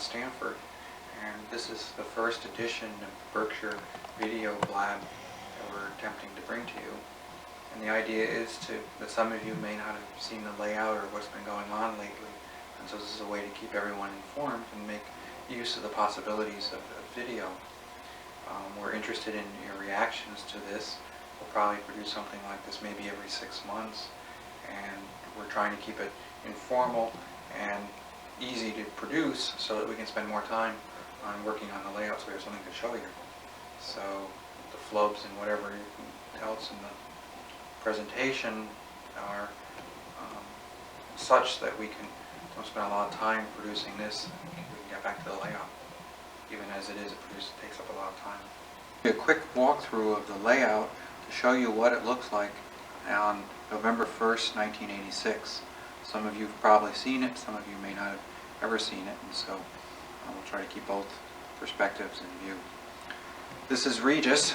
Stafford, and this is the first edition of Berkshire Video Blab that we're attempting to bring to you. And the idea is that some of you may not have seen the layout or what's been going on lately, and so this is a way to keep everyone informed and make use of the possibilities of video. We're interested in your reactions to this. We'll probably produce something like this maybe every 6 months, and we're trying to keep it informal and easy to produce so that we can spend more time on working on the layout so we have something to show you. So the flubs and whatever else in the presentation are such that we don't spend a lot of time producing this. We can get back to the layout. Even as it is, it takes up a lot of time. A quick walkthrough of the layout to show you what it looks like on November 1st, 1986. Some of you have probably seen it, some of you may not have ever seen it, and so we'll try to keep both perspectives in view. This is Regis,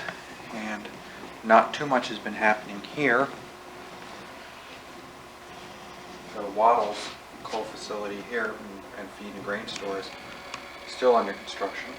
and not too much has been happening here. The Waddles coal facility here and feed and grain stores still under construction.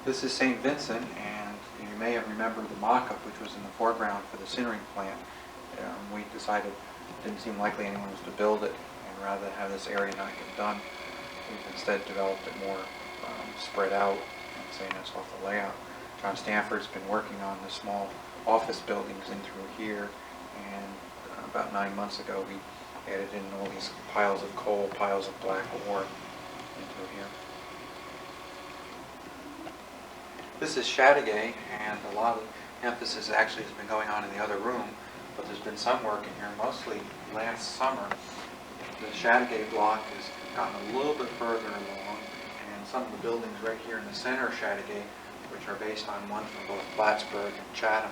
This is St. Vincent, and you may have remembered the mock-up which was in the foreground for the sintering plant. We decided it didn't seem likely anyone was to build it, and rather than have this area not get done, we've instead developed it more spread out and saying that's off the layout. John Stafford's been working on the small office buildings in through here, and about 9 months ago we added in all these piles of coal, piles of black ore into here. This is Chateauguay, and a lot of emphasis actually has been going on in the other room, but there's been some work in here, mostly last summer. The Chateauguay block has gotten a little bit further along, and some of the buildings right here in the center of Chateauguay, which are based on one from both Plattsburgh and Chatham,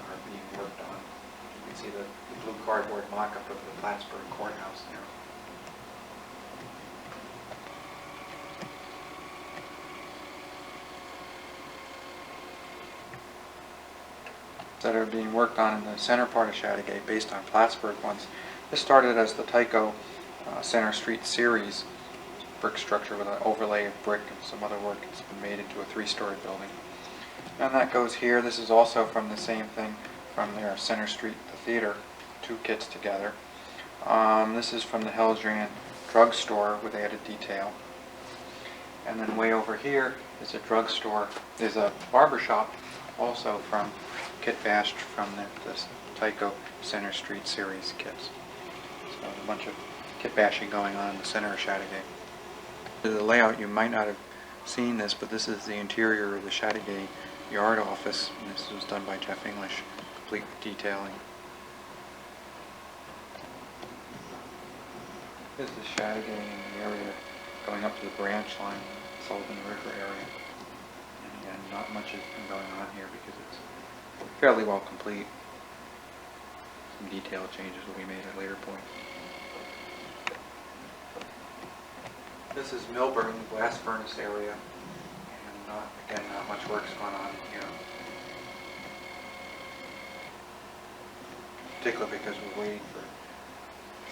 are being worked on. You can see the blue cardboard mock-up of the Plattsburgh courthouse there. That are being worked on in the center part of Chateauguay based on Plattsburgh ones. This started as the Tyco Center Street series brick structure with an overlay of brick and some other work. It's been made into a 3-story building. And that goes here. This is also from the same thing from their Center Street, the theater, 2 kits together. This is from the Hellstrand drugstore with added detail. And then way over here is a drugstore, is a barber shop, also from kit bashed from the Tyco Center Street series kits. So a bunch of kit bashing going on in the center of Chateauguay. The layout, you might not have seen this, but this is the interior of the Chateauguay yard office, and this was done by Jeff English, complete with detailing. This is Chateauguay in the area going up to the branch line, Sullivan River area. And again, not much has been going on here because it's fairly well complete. Some detail changes will be made at a later point. This is Milburn, blast furnace area, and again, not much work's going on here. Particularly because we're waiting for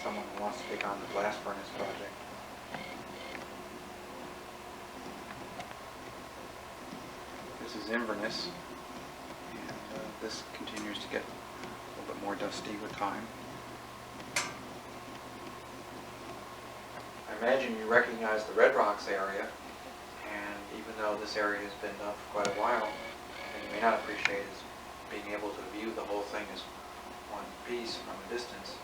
someone who wants to take on the blast furnace project. This is Inverness. This continues to get a little bit more dusty with time. I imagine you recognize the Red Rocks area, and even though this area has been done for quite a while, and you may not appreciate is being able to view the whole thing as one piece from a distance,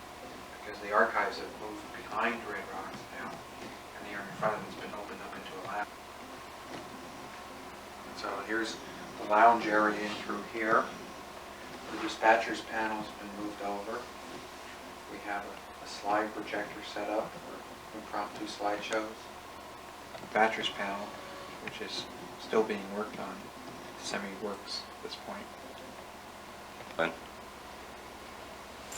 because the archives have moved behind Red Rocks now, and the area in front of it has been opened up into a lab. And so here's the lounge area in through here. The dispatcher's panel has been moved over. We have a slide projector set up for impromptu slideshows. The dispatcher's panel, which is still being worked on, semi-works at this point.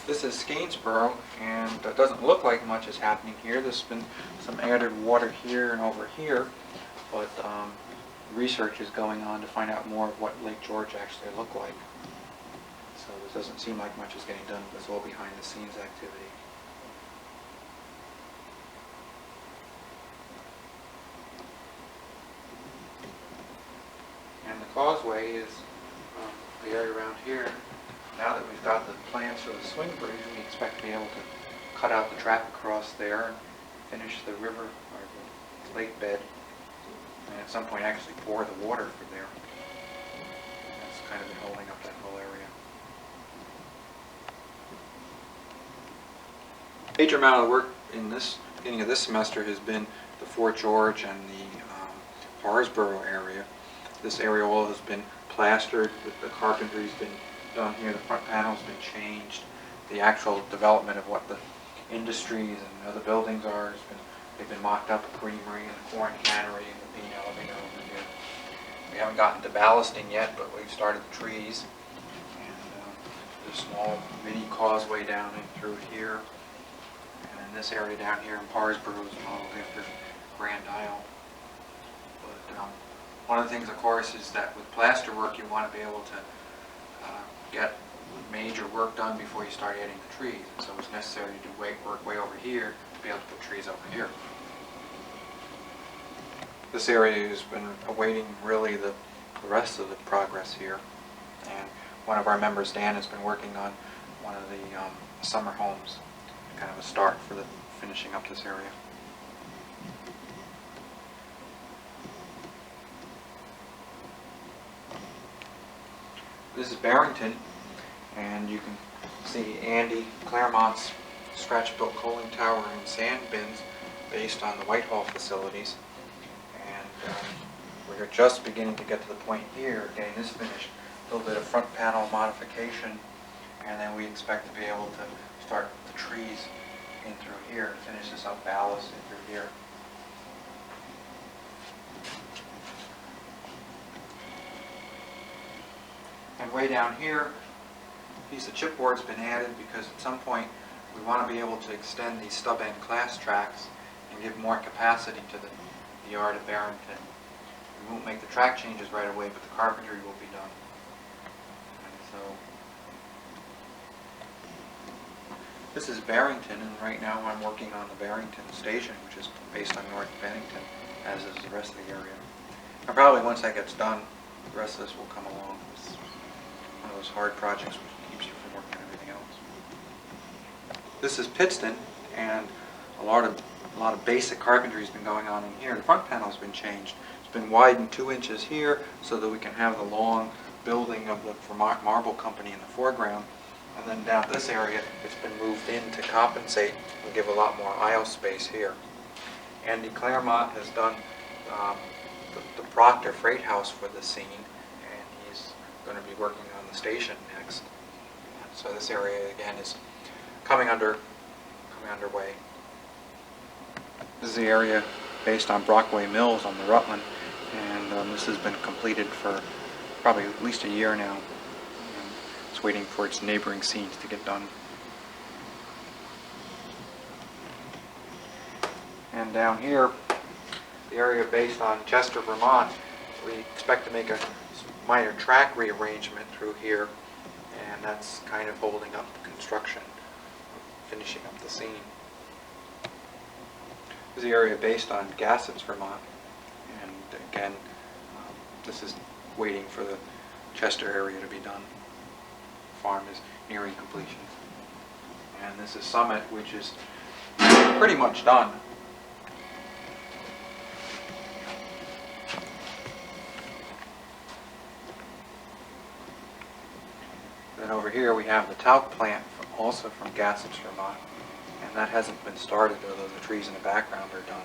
This is Gainsborough, and it doesn't look like much is happening here. There's been some added water here and over here, but research is going on to find out more of what Lake George actually looked like. So it doesn't seem like much is getting done. It's all behind the scenes activity. And the Causway is the area around here. Now that we've got the plans for the swing bridge, we expect to be able to cut out the track across there and finish the river or the lake bed, and at some point actually pour the water from there. That's kind of been holding up that whole area. Major amount of the work in this beginning of this semester has been the Fort George and the Parsboro area. This area all has been plastered. The carpentry's been done here. The front panel's been changed. The actual development of what the industries and other buildings are they've been mocked up. A creamery and a corn cannery and the bean elevator over here. We haven't gotten to ballasting yet, but we've started the trees. And there's a small mini causeway down in through here. And in this area down here in Parsboro is modeled after Grand Isle. But one of the things, of course, is that with plaster work you want to be able to get major work done before you start adding the trees. And so it's necessary to do work way over here to be able to put trees over here. This area has been awaiting really the rest of the progress here. And one of our members, Dan, has been working on one of the summer homes, kind of a start for the finishing up this area. This is Barrington, and you can see Andy Claremont's scratch-built coaling tower and sand bins based on the Whitehall facilities. And we're just beginning to get to the point here, getting this finished. A little bit of front panel modification, and then we expect to be able to start the trees in through here, finish this up ballast in through here. And way down here, a piece of chipboard's been added because at some point we want to be able to extend these stub end class tracks and give more capacity to the yard at Barrington. We won't make the track changes right away, but the carpentry will be done. And so this is Barrington, and right now I'm working on the Barrington station, which is based on North Bennington, as is the rest of the area. And probably once that gets done, the rest of this will come along. It's one of those hard projects which keeps you from working on everything else. This is Pittston, and a lot of basic carpentry has been going on in here. The front panel's been changed. It's been widened 2 inches here so that we can have the long building of the Vermont Marble Company in the foreground. And then down this area, it's been moved in to compensate and give a lot more aisle space here. Andy Claremont has done the Proctor freight house for the scene, and he's going to be working on the station next. And so this area again is coming underway. This is the area based on Brockway Mills on the Rutland, and this has been completed for probably at least a year now. And it's waiting for its neighboring scenes to get done. And down here, the area based on Chester, Vermont, we expect to make a minor track rearrangement through here, and that's kind of holding up construction, finishing up the scene. This is the area based on Gassets, Vermont, and again, this is waiting for the Chester area to be done. The farm is nearing completion. And this is Summit, which is pretty much done. here we have the talc plant also from Gassets, Vermont, and that hasn't been started, although the trees in the background are done.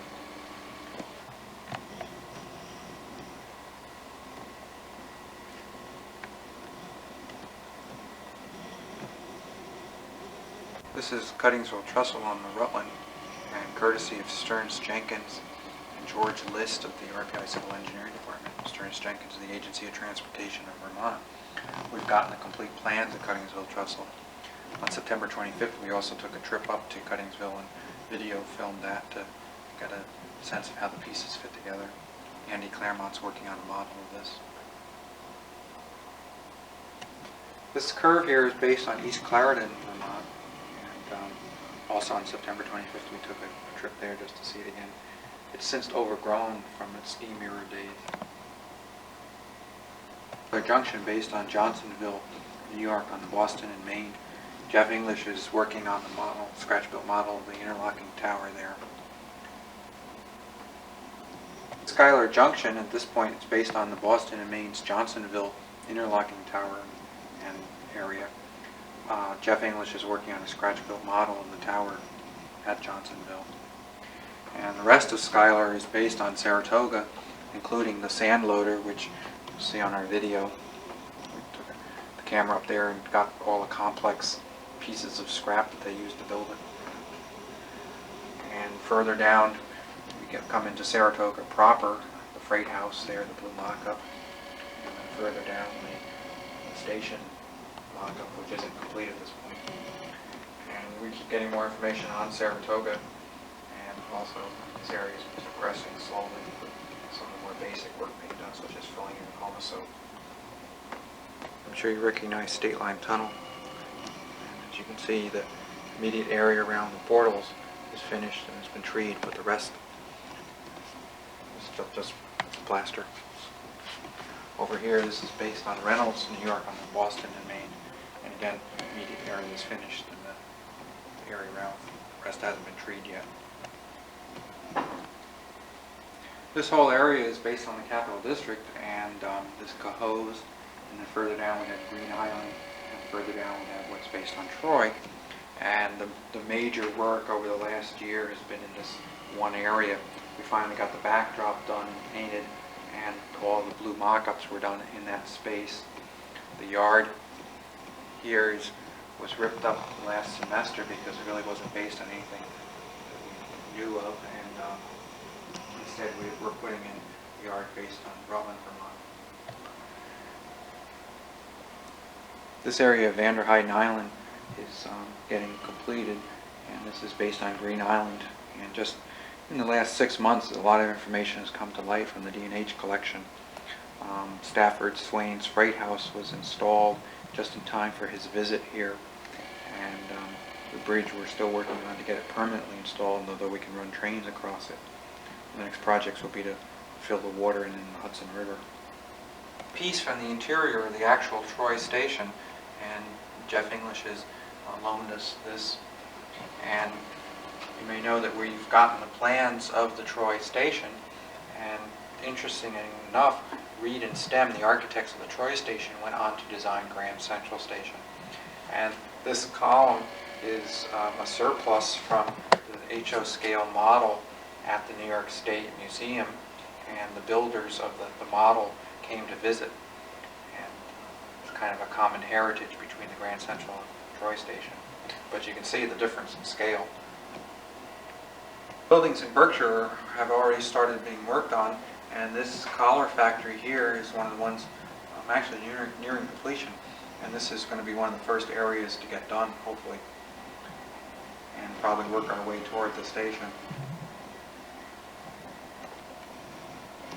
This is Cuttingsville Trestle on the Rutland, and courtesy of Stearns Jenkins and George List of the RPI Civil Engineering Department. Stearns Jenkins is the Agency of Transportation of Vermont. We've gotten the complete plans of Cuttingsville Trestle. On September 25th, we also took a trip up to Cuttingsville and video filmed that to get a sense of how the pieces fit together. Andy Claremont's working on a model of this. This curve here is based on East Clarendon, Vermont, and also on September 25th we took a trip there just to see it again. It's since overgrown from its steam era days. A junction based on Johnsonville, New York, on the Boston and Maine. Jeff English is working on the model, scratch-built model of the interlocking tower there. Schuyler Junction, at this point, it's based on the Boston and Maine's Johnsonville interlocking tower and area. Jeff English is working on a scratch-built model of the tower at Johnsonville. And the rest of Schuyler is based on Saratoga, including the sand loader, which you'll see on our video. We took the camera up there and got all the complex pieces of scrap that they used to build it. And further down, we come into Saratoga proper, the freight house there, the blue mock-up. And then further down, the station mock-up, which isn't complete at this point. And we keep getting more information on Saratoga, and also this area is progressing slowly with some of the more basic work being done, such as filling in the Homosoap. I'm sure you recognize State Line Tunnel. And as you can see, the immediate area around the portals is finished and has been treed, but the rest is just plaster. Over here, this is based on Reynolds, New York, on the Boston and Maine. And again, the immediate area is finished, and the area around the rest hasn't been treed yet. This whole area is based on the Capital District, and this Causway, and then further down we have Green Island, and further down we have what's based on Troy. And the major work over the last year has been in this one area. We finally got the backdrop done and painted, and all the blue mock-ups were done in that space. The yard here was ripped up last semester because it really wasn't based on anything that we knew of, and instead we're putting in the yard based on Rutland, Vermont. This area of Vanderheiden Island is getting completed, and this is based on Green Island. And just in the last 6 months, a lot of information has come to light from the D&H collection. Stafford Swain's freight house was installed just in time for his visit here, and the bridge we're still working on to get it permanently installed, although we can run trains across it. The next projects will be to fill the water in the Hudson River. Piece from the interior of the actual Troy station, and Jeff English has loaned us this. And you may know that we've gotten the plans of the Troy station, and interestingly enough, Reed and Stem, the architects of the Troy station, went on to design Grand Central Station. And this column is a surplus from the HO scale model at the New York State Museum, and the builders of the model came to visit. And it's kind of a common heritage between the Grand Central and Troy station. But you can see the difference in scale. Buildings in Berkshire have already started being worked on, and this collar factory here is one of the ones actually nearing completion, and this is going to be one of the first areas to get done, hopefully, and probably work our way toward the station.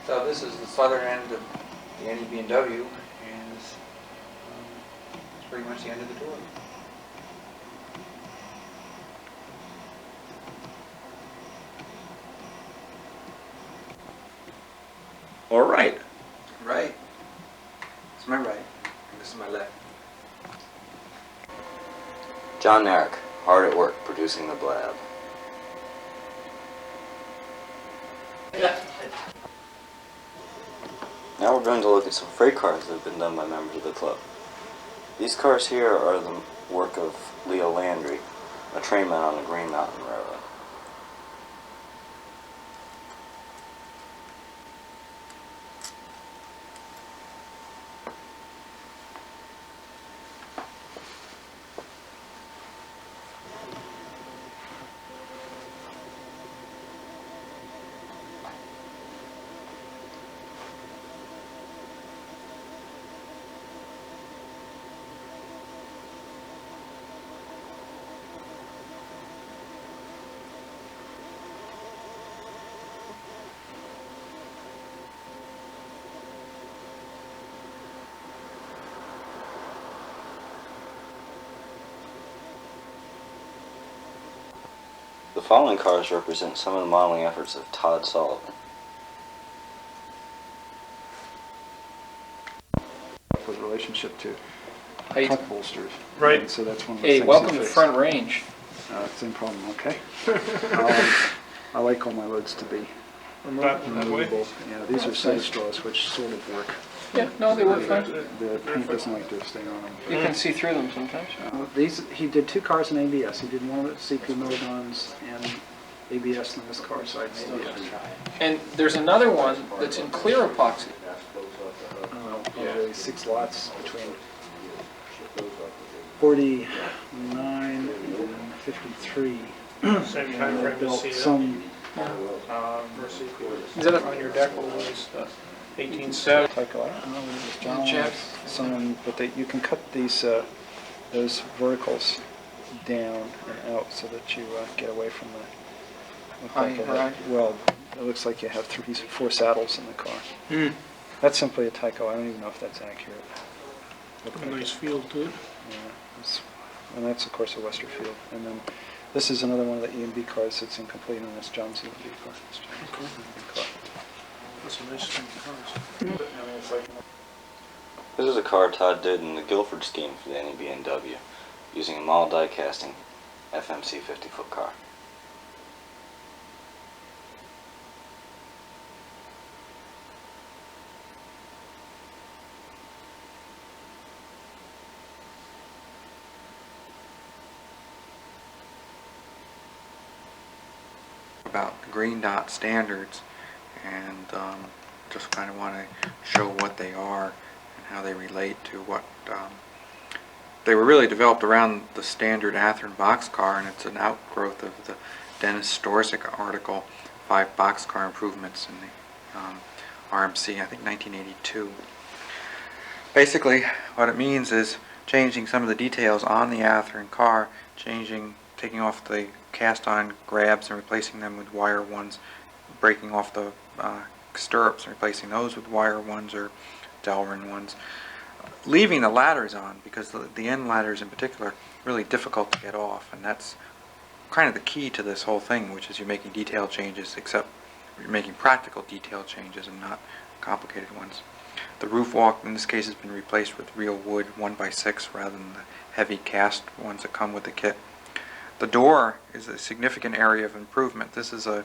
So this is the southern end of the NEB&W, and this is pretty much the end of the tour. All right. Right. It's my right, and this is my left. John Merrick, hard at work producing the Blab. Now we're going to look at some freight cars that have been done by members of the club. These cars here are the work of Leo Landry, a trainman on the Green Mountain Railroad. The following cars represent some of the modeling efforts of Todd Sullivan. With relationship to Hey, truck bolsters. Right. And so that's one of the hey, things welcome he to fixed. Front Range. Same problem, okay? I like all my loads to be That way? removable. Yeah, these are set straws, which sort of work. Yeah, no, they work fine. The paint doesn't like to stay on them. You can see through them sometimes. He did 2 cars in ABS. He did one with CP Milligons and ABS on this car side and ABS. And there's another one that's in clear epoxy. Probably 6 lots between 49 and 53. Same time I frame as built CN. some Is that a, On your deck was 1870. Tyco, I don't know whether it was John Jeff? or someone, but you can cut these, those verticals down and out so that you get away from the... look like High. Well, it looks like you have 4 saddles in the car. That's simply a Tyco. I don't even know if that's accurate. A nice feel to it. Yeah, and that's of course a Westerfield. And then this is another one of the E&B cars that's incomplete, and that's John's E&B car. That's John's E&B car. That's a nice looking cars. This is a car Todd did in the Guilford scheme for the NEB&W, using a model die casting FMC 50-foot car. About the green dot standards, and just kind of want to show what they are and how they relate to what they were really developed around the standard Athearn boxcar, and it's an outgrowth of the Dennis Storzik article, 5 boxcar improvements in the RMC, I think 1982. Basically what it means is changing some of the details on the Athearn car, taking off the cast-on grabs and replacing them with wire ones, breaking off the stirrups and replacing those with wire ones or Delrin ones, leaving the ladders on, because the end ladders in particular are really difficult to get off, and that's kind of the key to this whole thing, which is you're making detail changes, except you're making practical detail changes and not complicated ones. The roof walk in this case has been replaced with real wood 1x6 rather than the heavy cast ones that come with the kit. The door is a significant area of improvement. This is a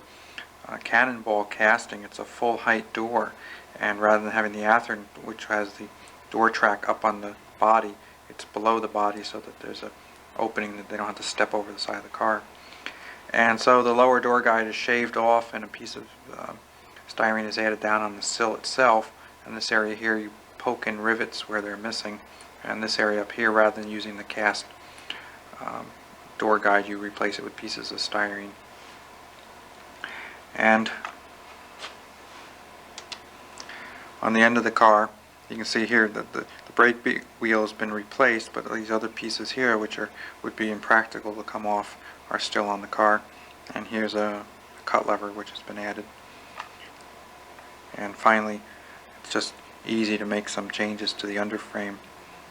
cannonball casting. It's a full height door, and rather than having the Athearn, which has the door track up on the body, it's below the body so that there's an opening that they don't have to step over the side of the car. And so the lower door guide is shaved off, and a piece of styrene is added down on the sill itself. And this area here, you poke in rivets where they're missing, and this area up here, rather than using the cast door guide, you replace it with pieces of styrene. And on the end of the car, you can see here that the brake wheel has been replaced, but these other pieces here, which would be impractical to come off, are still on the car. And here's a cut lever which has been added. And finally, it's just easy to make some changes to the underframe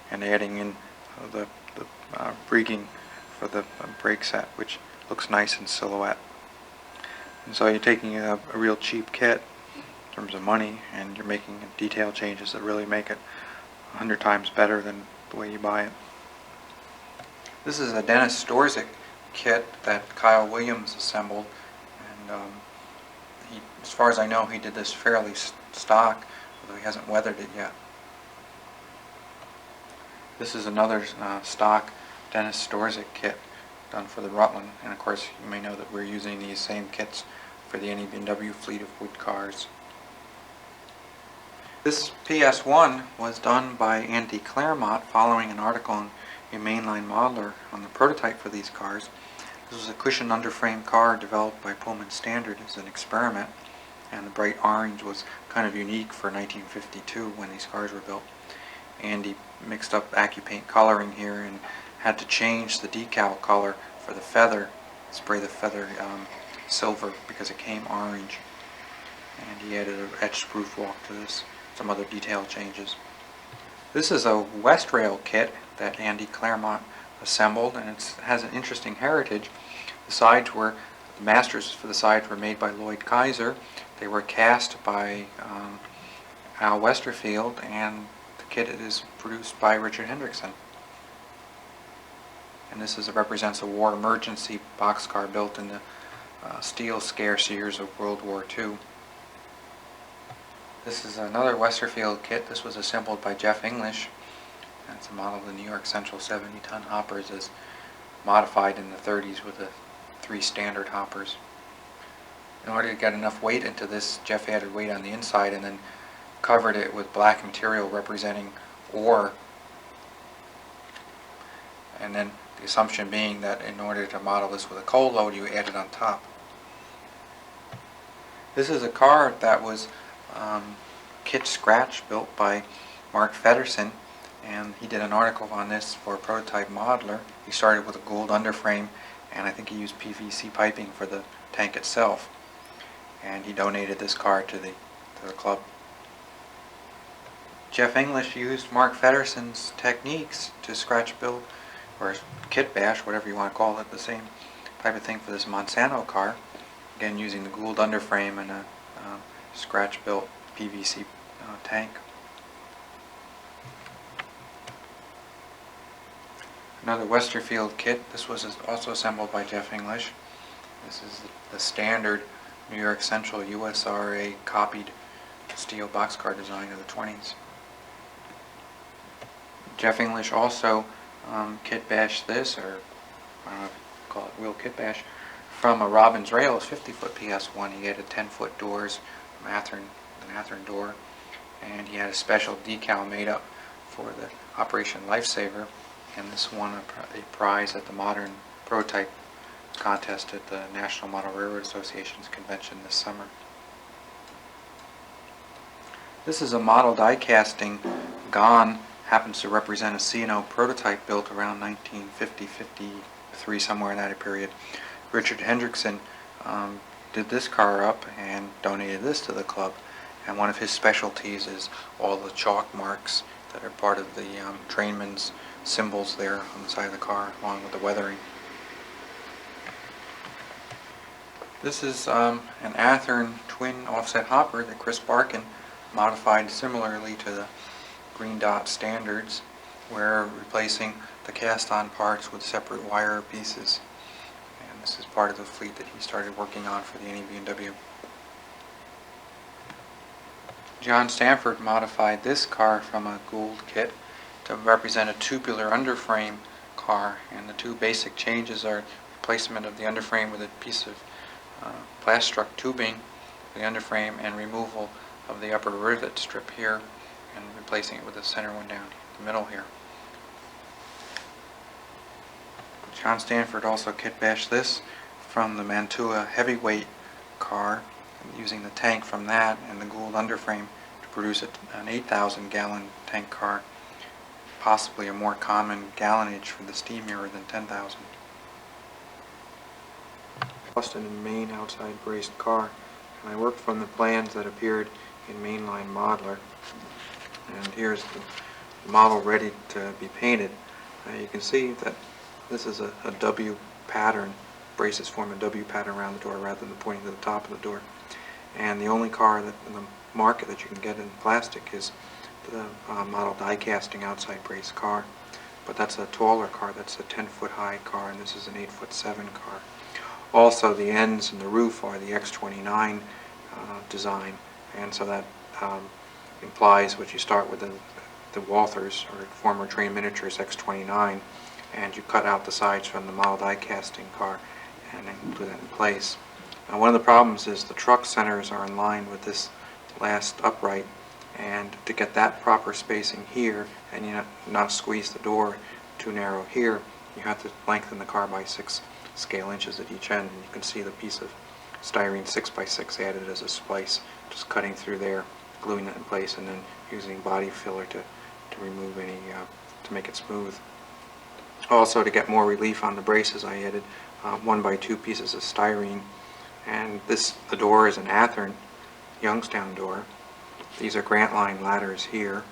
and adding in the rigging for the brake set, which looks nice in silhouette. And so you're taking a real cheap kit in terms of money, and you're making detail changes that really make it 100 times better than the way you buy it. This is a Dennis Storzik kit that Kyle Williams assembled, and as far as I know, he did this fairly stock, although he hasn't weathered it yet. This is another stock Dennis Storzik kit done for the Rutland, and of course you may know that we're using these same kits for the NEB&W fleet of wood cars. This PS1 was done by Andy Claremont following an article in a mainline modeler on the prototype for these cars. This was a cushion underframe car developed by Pullman Standard as an experiment, and the bright orange was kind of unique for 1952 when these cars were built. Andy mixed up AccuPaint coloring here and had to change the decal color for the feather, spray the feather silver because it came orange, and he added an etched roof walk to this, some other detail changes. This is a West Rail kit that Andy Claremont assembled, and it has an interesting heritage. The masters for the sides were made by Lloyd Kaiser. They were cast by Al Westerfield, and the kit is produced by Richard Hendrickson. And this represents a war emergency boxcar built in the steel scarce years of World War II. This is another Westerfield kit. This was assembled by Jeff English. And it's a model of the New York Central 70-ton hoppers as modified in the 30s with the 3 standard hoppers. In order to get enough weight into this, Jeff added weight on the inside and then covered it with black material representing ore. And then the assumption being that in order to model this with a coal load, you add it on top. This is a car that was kit scratch built by Mark Feddersen, and he did an article on this for a prototype modeler. He started with a gold underframe, and I think he used PVC piping for the tank itself. And he donated this car to the club. Jeff English used Mark Feddersen's techniques to scratch build, or kit bash, whatever you want to call it, the same type of thing for this Monsanto car. Again, using the Gould underframe and a scratch built PVC tank. Another Westerfield kit. This was also assembled by Jeff English. This is the standard New York Central USRA copied steel boxcar design of the 20s. Jeff English also kit bashed this, or I don't know if you call it real kit bash, from a Robbins Rails 50-foot PS1. He added 10-foot doors, the Mathern door, and he had a special decal made up for the Operation Lifesaver, and this won a prize at the Modern Prototype contest at the National Model Railroad Association's convention this summer. This is a model die casting. Gone happens to represent a C&O prototype built around 1950-53, somewhere in that period. Richard Hendrickson did this car up and donated this to the club, and one of his specialties is all the chalk marks that are part of the trainman's symbols there on the side of the car, along with the weathering. This is an Athearn twin offset hopper that Chris Barkin modified similarly to the Green Dot standards, where replacing the cast-on parts with separate wire pieces. And this is part of the fleet that he started working on for the NEB&W. John Stafford modified this car from a Gould kit to represent a tubular underframe car, and the two basic changes are replacement of the underframe with a piece of Plastruck tubing, the underframe, and removal of the upper rivet strip here and replacing it with the center one down the middle here. John Stafford also kit bashed this from the Mantua heavyweight car, using the tank from that and the Gould underframe to produce an 8,000 gallon tank car, possibly a more common gallonage for the steam mirror than 10,000. Boston and Maine outside braced car, and I worked from the plans that appeared in Mainline Modeler, and here's the model ready to be painted. You can see that this is a W pattern. Braces form a W pattern around the door rather than pointing to the top of the door. And the only car that in the market that you can get in plastic is the model die casting outside brace car. But that's a taller car. That's a 10-foot high car, and this is an 8'7" car. Also, the ends and the roof are the X29 design, and so that implies what you start with the the Walthers, or former Train Miniatures X29, and you cut out the sides from the model die casting car and then glue that in place. Now, one of the problems is the truck centers are in line with this last upright, and to get that proper spacing here and you not squeeze the door too narrow here, you have to lengthen the car by 6 scale inches at each end. And you can see the piece of styrene 6x6 added as a splice, just cutting through there, gluing it in place, and then using body filler to remove any, to make it smooth. Also, to get more relief on the braces, I added 1x2 pieces of styrene, and the door is an Athearn Youngstown door. These are Grant Line ladders here,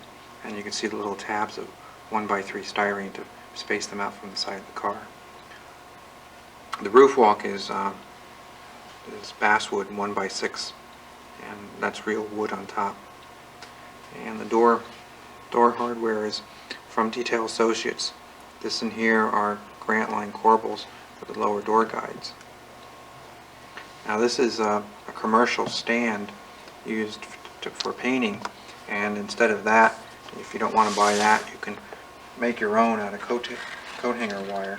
and you can see the little tabs of 1x3 styrene to space them out from the side of the car. The roof walk is basswood 1x6, and that's real wood on top. And the door hardware is from Detail Associates. This in here are Grant Line corbels for the lower door guides. Now this is a commercial stand used for painting, and instead of that, if you don't want to buy that, you can make your own out of coat hanger wire.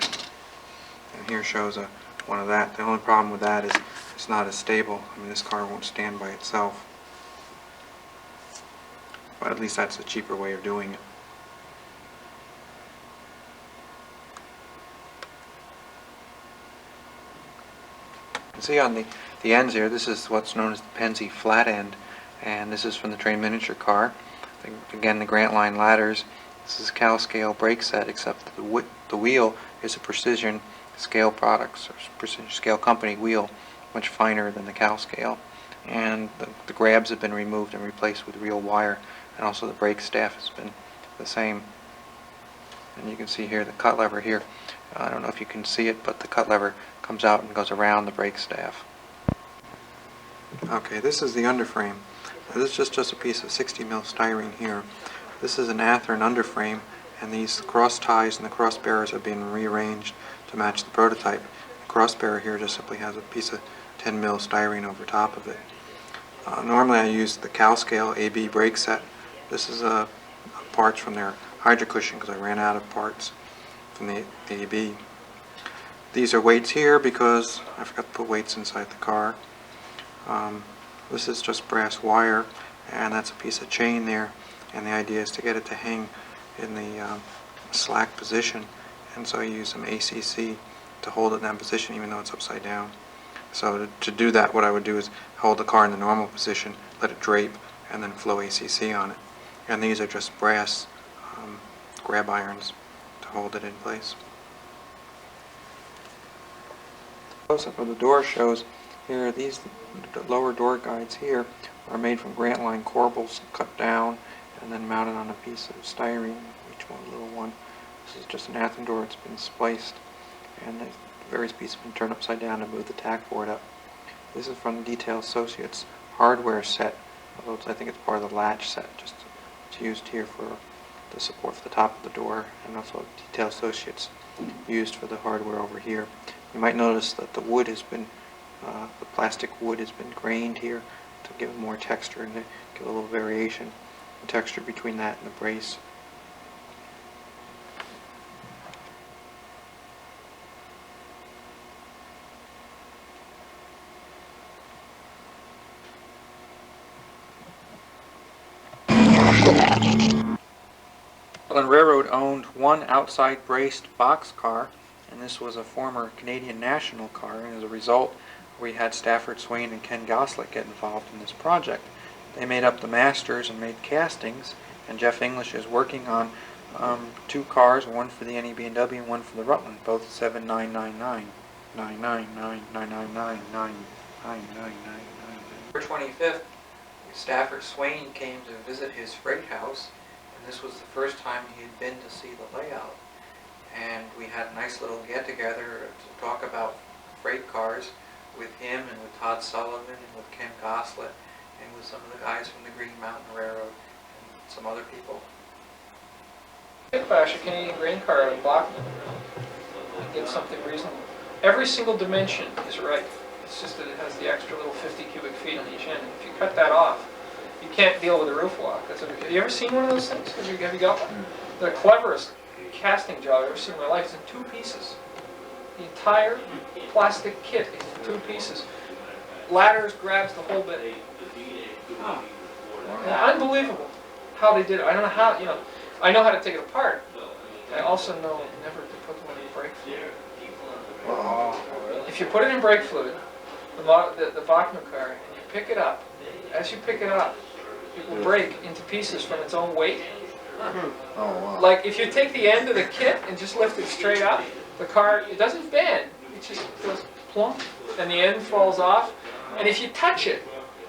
And here shows one of that. The only problem with that is it's not as stable. I mean, this car won't stand by itself. But at least that's a cheaper way of doing it. You can see on the ends here, this is what's known as the Penzi flat end, and this is from the Train Miniature car. Again, the Grant Line ladders. This is cow scale brake set, except that the wheel is a Precision Scale Products or Precision Scale Company wheel, much finer than the cow scale. And the grabs have been removed and replaced with real wire, and also the brake staff has been the same. And you can see here the cut lever here. I don't know if you can see it, but the cut lever comes out and goes around the brake staff. Okay, this is the underframe. Now, this is just a piece of 60 mil styrene here. This is an Athearn underframe, and these cross ties and the cross bearers have been rearranged to match the prototype. The cross bearer here just simply has a piece of 10 mil styrene over top of it. Normally I use the cow scale AB brake set. This is parts from their Hydro Cushion because I ran out of parts from the AB. These are weights here because I forgot to put weights inside the car. This is just brass wire, and that's a piece of chain there, and the idea is to get it to hang in the slack position, and so I use some ACC to hold it in that position even though it's upside down. So to do that, what I would do is hold the car in the normal position, let it drape, and then flow ACC on it. And these are just brass grab irons to hold it in place. Close-up of the door shows here, the lower door guides here are made from Grant Line corbels cut down and then mounted on a piece of styrene, each one a little one. This is just an Athearn door, it's been spliced, and the various pieces have been turned upside down to move the tack board up. This is from Detail Associates hardware set, although I think it's part of the latch set. It's used here for the support for the top of the door, and also Detail Associates used for the hardware over here. You might notice that the wood has been, the plastic wood has been grained here to give it more texture and to give a little variation in texture between that and the brace. Well, Railroad owned one outside braced box car, and this was a former Canadian National car, and as a result we had Stafford Swain and Ken Goslick get involved in this project. They made up the masters and made castings, and Jeff English is working on 2 cars, one for the NEB&W and one for the Rutland, both 7999. 99999999999. October 25th, Stafford Swain came to visit his freight house, and this was the first time he had been to see the layout. And we had a nice little get-together to talk about freight cars with him and with Todd Sullivan and with Ken Goslick and with some of the guys from the Green Mountain Railroad and some other people. Flash a Canadian grain car out of Blackman and get something reasonable. Every single dimension is right. It's just that it has the extra little 50 cubic feet on each end. If you cut that off, you can't deal with a roof walk. Have you ever seen one of those things? Have you got one? The cleverest casting job I've ever seen in my life is in 2 pieces. The entire plastic kit is in 2 pieces. Ladders grabs the whole bit. Unbelievable how they did it. I don't know how, I know how to take it apart. I also know never to put them in brake fluid. If you put it in brake fluid, the Bachmann car, and you pick it up, as you pick it up, it will break into pieces from its own weight. Like if you take the end of the kit and just lift it straight up, the car, it doesn't bend, it just goes plump, and the end falls off. And if you touch it,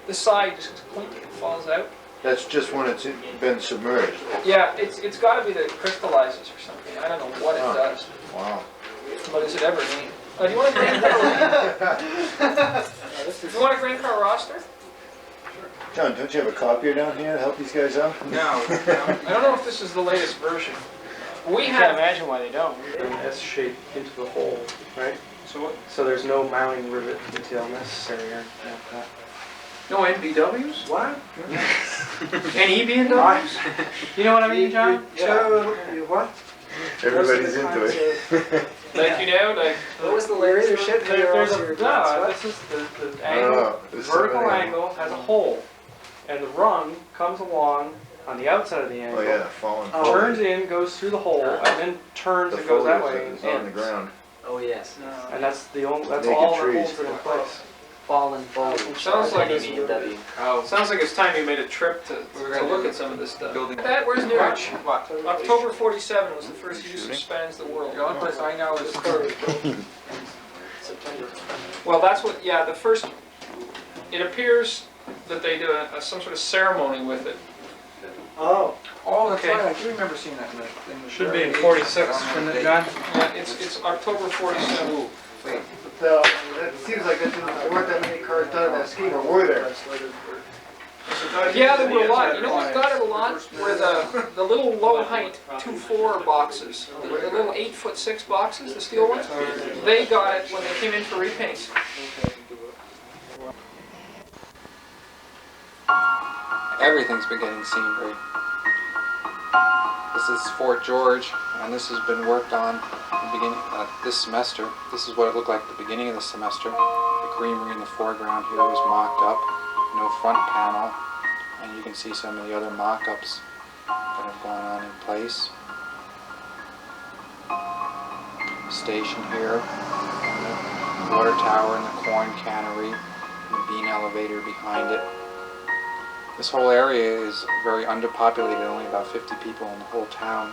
the side just goes clink and falls out. That's just when it's been submerged. Yeah, it's got to be that it crystallizes or something. I don't know what it does. Wow. What does it ever mean? Do you want a grain car? Do you want a grain car roster? John, don't you have a copier down here to help these guys out? No. I don't know if this is the latest version. We I can't have. imagine why they don't. An S shape into the hole, right? So there's no mounting rivet detail necessary or anything like that. No NBWs? What? NEB&Ws? You know what I mean, John? So, what? Everybody's into it. Like, like. What was the laser shit? There's this is the angle, the vertical angle has a hole, and the rung comes along on the outside of the angle, Oh yeah, falling. turns in, goes through the hole, and then turns The and goes that foliage way and is on the ends. ground. Oh yes. And that's the only, that's Naked all that trees. holds it in place. Fallen. Sounds like NEB&W. Sounds like it's time you made a trip to look at some of this stuff. That, where's Newark? What? October 47 was the first use of spans the world. The only place I know is September. Well, that's what, yeah, the first, it appears that they do some sort of ceremony with it. Oh. Oh, that's Okay. right, I do remember seeing that in the Should be in 46, shouldn't it, John? Yeah, it's October 47. It seems like there weren't that many cars done in that scheme, or were there? Yeah, there were a lot. You know what got it a lot? Were the little low height 2.4 boxes, the little 8'6" boxes, the steel ones. They got it when they came in for repaints. Everything's been getting scenery. This is Fort George, and this has been worked on at the beginning this semester. This is what it looked like at the beginning of the semester. The creamery in the foreground here was mocked up, no front panel, and you can see some of the other mock-ups that have gone on in place. Station here, and the water tower and the corn cannery, and the bean elevator behind it. This whole area is very underpopulated, only about 50 people in the whole town,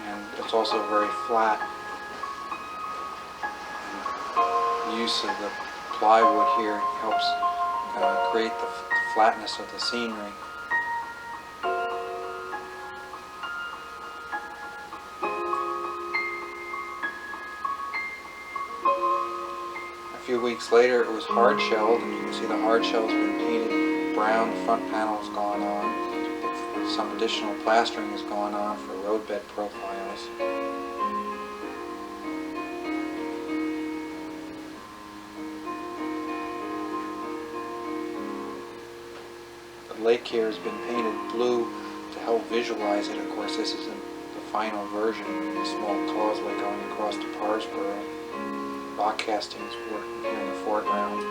and it's also very flat. And the use of the plywood here helps create the flatness of the scenery. A few weeks later it was hard shelled, and you can see the hard shell's been painted brown, the front panel's gone on, some additional plastering has gone on for roadbed profiles. The lake here has been painted blue to help visualize it. Of course, this isn't the final version. A small causeway going across to Parsboro. Rock castings working here in the foreground.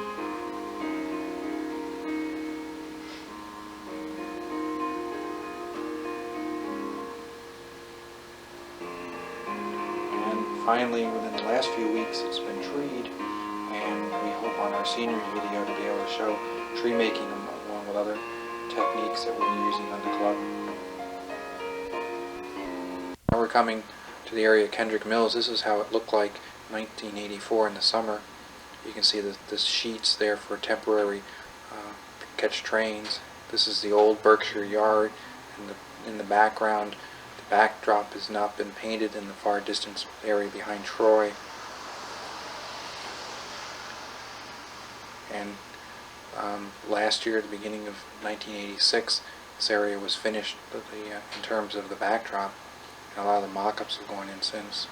Finally, within the last few weeks, it's been treed, and we hope on our scenery video to be able to show tree making along with other techniques that we're using on the club. Now we're coming to the area of Kendrick Mills. This is how it looked like in 1984 in the summer. You can see the sheets there for temporary catch trains. This is the old Berkshire Yard, and in the background backdrop has not been painted in the far distance area behind Troy. And last year, at the beginning of 1986, this area was finished in terms of the backdrop, and a lot of the mock-ups have gone in since.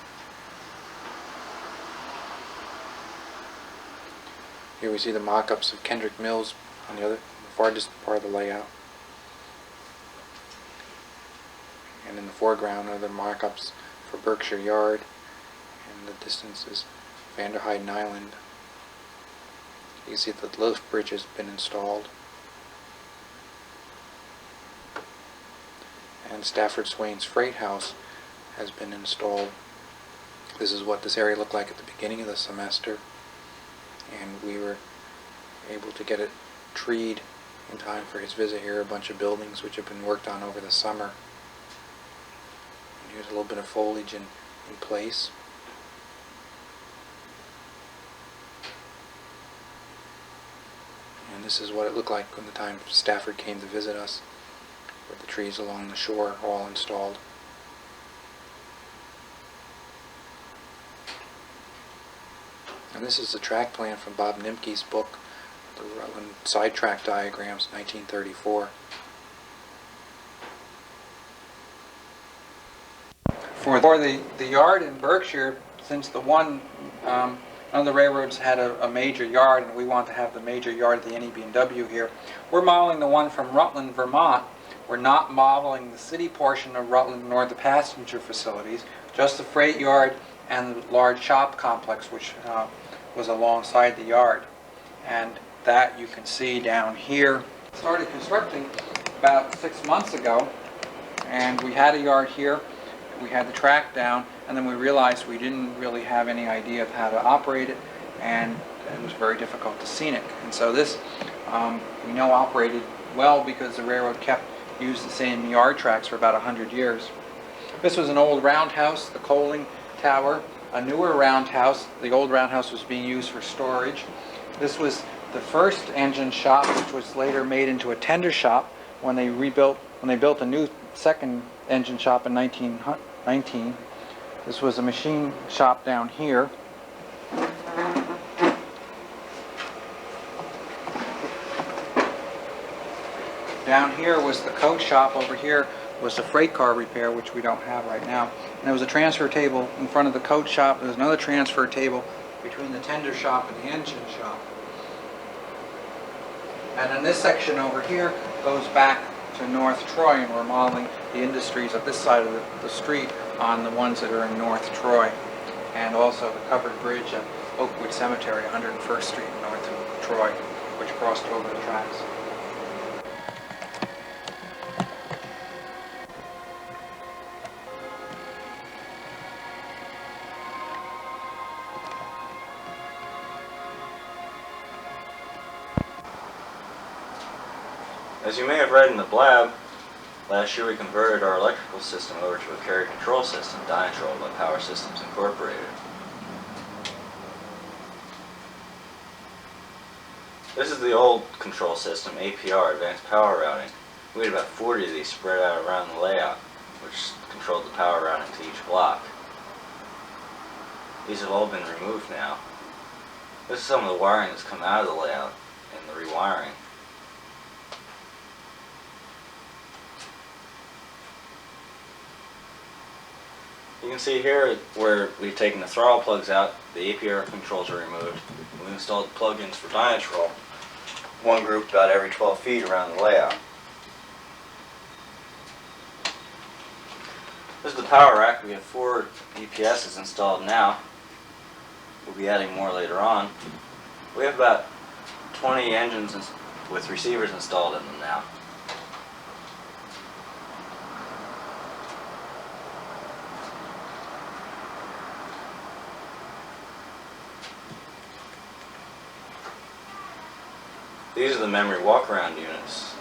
Here we see the mock-ups of Kendrick Mills on the farthest part of the layout. And in the foreground are the markups for Berkshire Yard, and the distance is Vanderheyden Island. You can see that the lift bridge has been installed. And Stafford Swain's freight house has been installed. This is what this area looked like at the beginning of the semester, and we were able to get it treed in time for his visit here. A bunch of buildings which have been worked on over the summer. And here's a little bit of foliage in place. And this is what it looked like when the time Stafford came to visit us, with the trees along the shore all installed. And this is the track plan from Bob Nimke's book, The Rutland Sidetrack Diagrams, 1934. For the yard in Berkshire, since none of the railroads had a major yard, and we want to have the major yard of the NEB&W here, we're modeling the one from Rutland, Vermont. We're not modeling the city portion of Rutland nor the passenger facilities, just the freight yard and the large shop complex which was alongside the yard. And that you can see down here. Started constructing about 6 months ago, and we had a yard here, we had the track down, and then we realized we didn't really have any idea of how to operate it, and it was very difficult to scenic. And so this we know operated well because the railroad used the same yard tracks for about 100 years. This was an old roundhouse, the coaling tower, a newer roundhouse. The old roundhouse was being used for storage. This was the first engine shop, which was later made into a tender shop when they built a new second engine shop in 1919. This was a machine shop down here. Down here was the coach shop. Over here was the freight car repair, which we don't have right now. And there was a transfer table in front of the coach shop. There was another transfer table between the tender shop and the engine shop. And then this section over here goes back to North Troy, and we're modeling the industries of this side of the street on the ones that are in North Troy. And also the covered bridge at Oakwood Cemetery, 101st Street in North Troy, which crossed over the tracks. As you may have read in the Blab, last year we converted our electrical system over to a carrier control system, Dynatrol by Power Systems Incorporated. This is the old control system, APR, Advanced Power Routing. We had about 40 of these spread out around the layout, which controlled the power routing to each block. These have all been removed now. This is some of the wiring that's come out of the layout and the rewiring. You can see here where we've taken the throttle plugs out, the APR controls are removed. We installed plugins for Dynatrol, one group about every 12 feet around the layout. This is the power rack. We have 4 EPSs installed now. We'll be adding more later on. We have about 20 engines with receivers installed in them now. These are the memory walk-around units.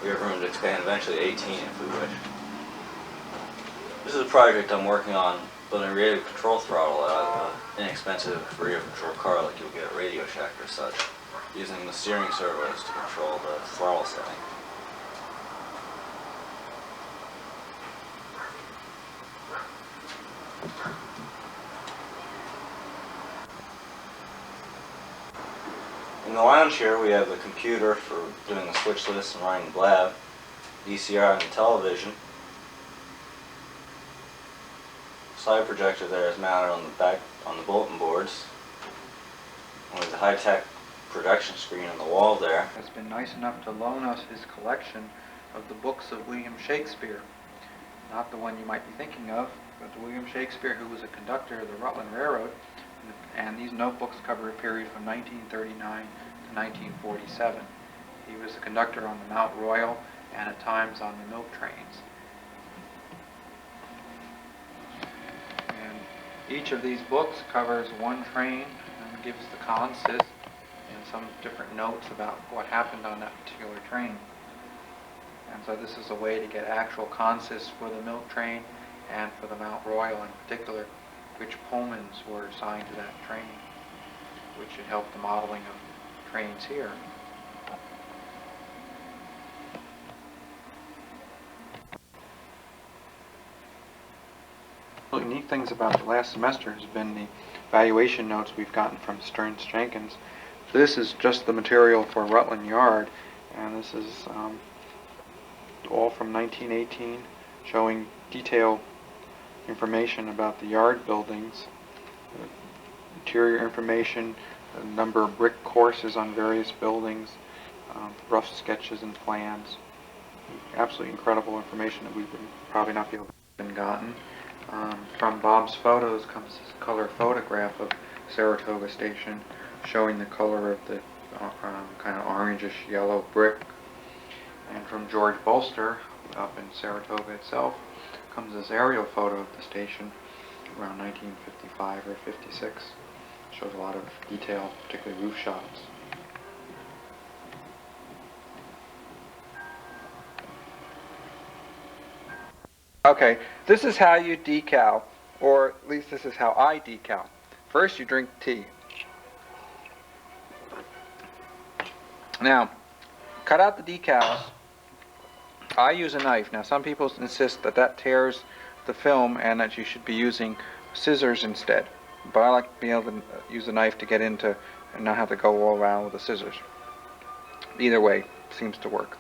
We have room to expand eventually to 18 if we wish. This is a project I'm working on, building a radio control throttle out of an inexpensive radio control car like you'll get at Radio Shack or such, using the steering servos to control the throttle setting. In the lounge here we have the computer for doing the switch list and running Blab, VCR and the television. Slide projector there is mounted on the back on the bulletin boards. And with the high-tech production screen on the wall there. Has been nice enough to loan us his collection of the books of William Shakespeare. not the one you might be thinking of, but William Shakespeare, who was a conductor of the Rutland Railroad. And these notebooks cover a period from 1939 to 1947. He was a conductor on the Mount Royal and at times on the milk trains. And each of these books covers one train and gives the consist and some different notes about what happened on that particular train. And so this is a way to get actual consists for the milk train and for the Mount Royal in particular, which Pullmans were assigned to that train, which should help the modeling of trains here. One of the unique things about the last semester has been the valuation notes we've gotten from Stearns Jenkins. So this is just the material for Rutland Yard, and this is all from 1918, showing detailed information about the yard buildings, interior information, the number of brick courses on various buildings, rough sketches and plans. Absolutely incredible information that we would probably not be able to have gotten. From Bob's photos comes this color photograph of Saratoga Station, showing the color of the kind of orangish yellow brick. And from George Bolster, up in Saratoga itself, comes this aerial photo of the station around 1955 or 56. Shows a lot of detail, particularly roof shots. Okay, this is how you decal, or at least this is how I decal. First you drink tea. Now, cut out the decals. I use a knife. Now some people insist that that tears the film and that you should be using scissors instead. But I like to be able to use a knife to get into and not have to go all around with the scissors. Either way seems to work.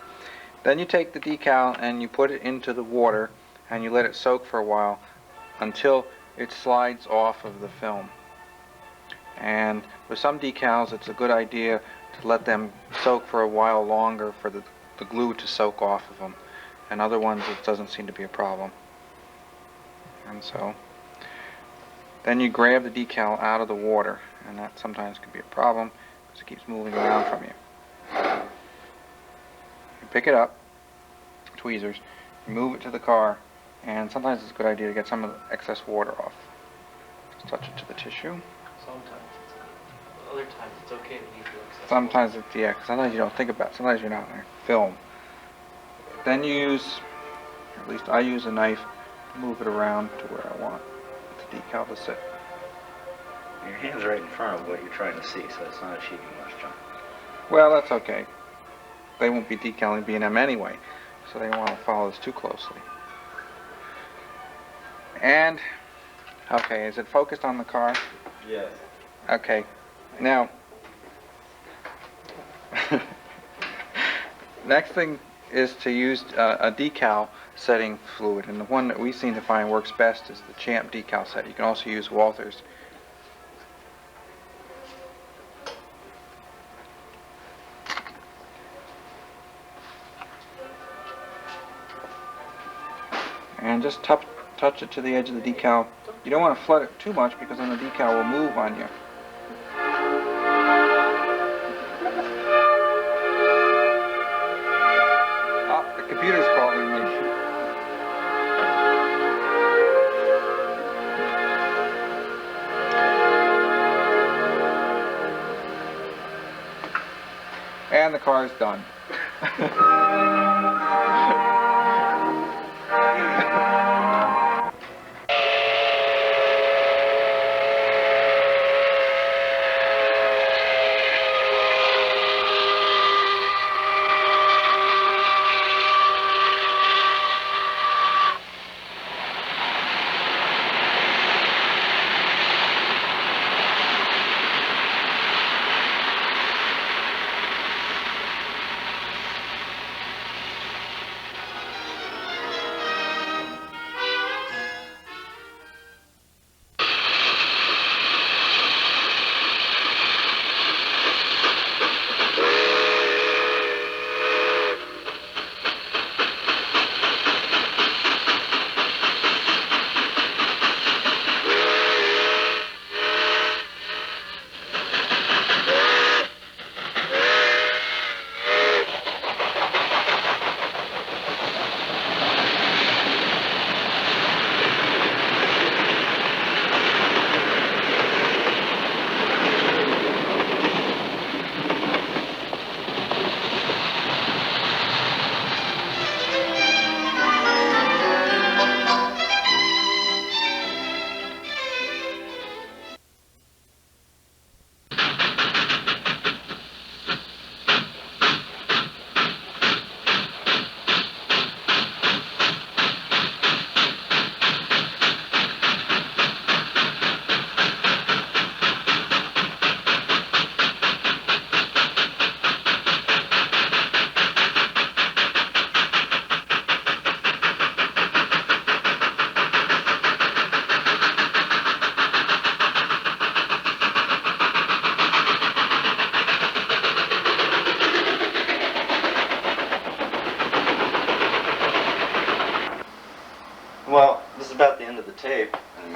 Then you take the decal and you put it into the water and you let it soak for a while until it slides off of the film. And with some decals it's a good idea to let them soak for a while longer for the glue to soak off of them. And other ones it doesn't seem to be a problem. And so then you grab the decal out of the water, and that sometimes can be a problem because it keeps moving around from you. You pick it up, tweezers, you move it to the car, and sometimes it's a good idea to get some of the excess water off. Just touch it to the tissue. Sometimes it's good. Other times it's okay to leave the excess. Sometimes it's, yeah, 'cause sometimes you don't think about it. Sometimes you're not in film. Then you use, or at least I use a knife to move it around to where I want the decal to sit. Your hand's right in front of what you're trying to see, so it's not achieving much, John. Well, that's okay. They won't be decaling B&M anyway, so they don't want to follow this too closely. And, okay, is it focused on the car? Yes. Okay, now, next thing is to use a decal setting fluid, and the one that we seem to find works best is the Champ decal set. You can also use Walther's. And just touch it to the edge of the decal. You don't want to flood it too much because then the decal will move on you. Ah, the computer's calling me. And the car is done.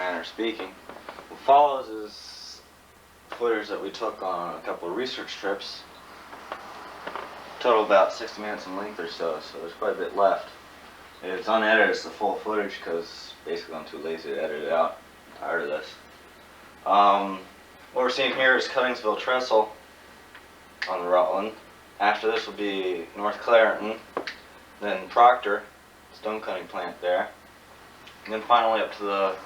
manner of speaking. What follows is footage that we took on a couple of research trips. Total about 60 minutes in length or so, so there's quite a bit left. It's unedited, it's the full footage, because basically I'm too lazy to edit it out. I'm tired of this. What we're seeing here is Cuttingsville Trestle on the Rutland. After this will be North Clareton, then Proctor, stone cutting plant there, and then finally up to the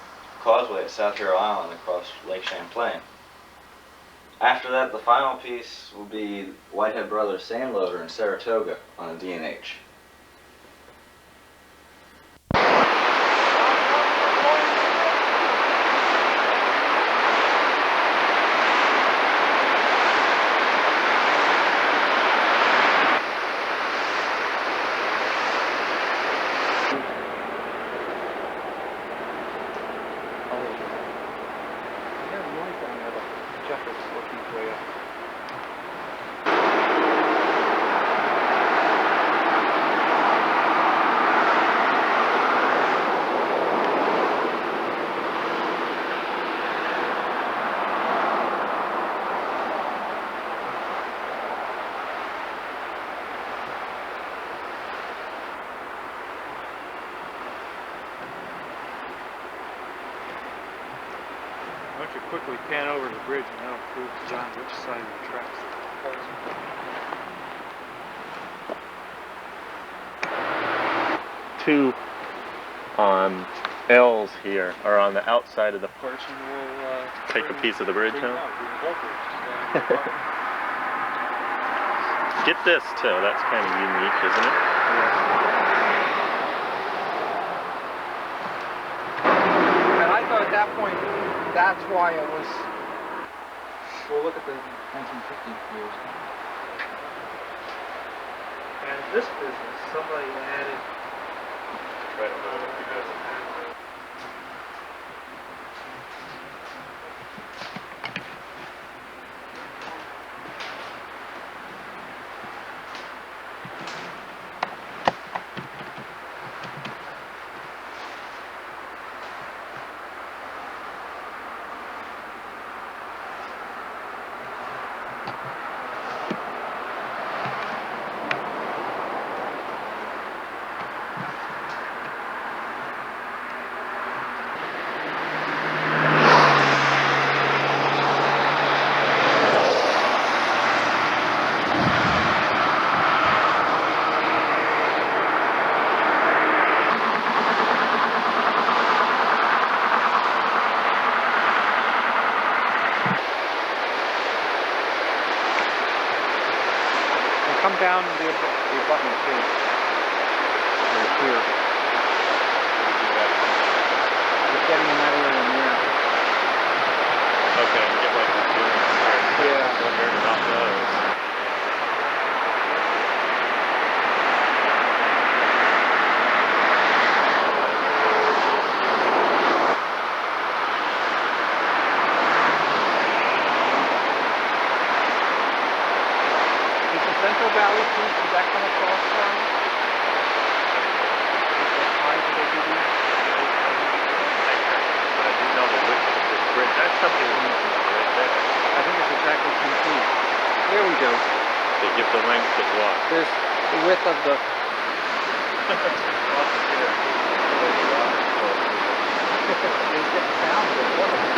Causway at South Hero Island across Lake Champlain. After that, the final piece will be Whitehead Brothers sand loader in Saratoga on a D&H. Why don't you quickly pan over the bridge and that'll prove to John which side of the tracks. Two L's here are on the outside of the porch. Take a piece of the bridge home. Get this too, that's kind of unique, isn't it? And I thought at that point, that's why it was. We'll look at the 1950 years. And this business, somebody added. Right, I don't know if you guys Come down the abutment too. Right here. Just getting in that area near. Okay, get like the two. Yeah. Wondering about those. Central Valley Foods, does that come across from? How do they do these? But I do know the width of this bridge. That's something we need to know right there. I think it's exactly 10 feet. There we go. They give the length of what? There's the width of the... They get sound of it.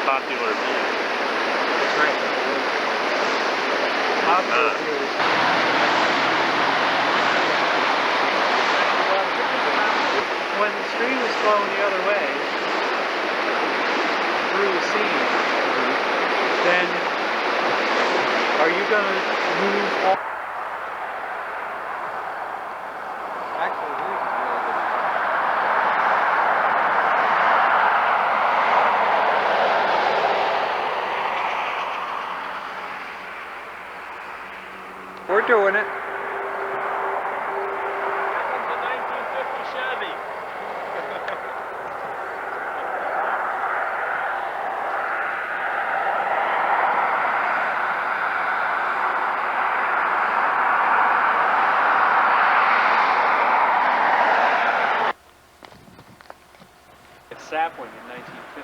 Popular view. That's right. Popular view. when the stream is flowing the other way through the seam, then are you going to move all? Actually, here's a really good spot. We're doing it. Sapling in 1950.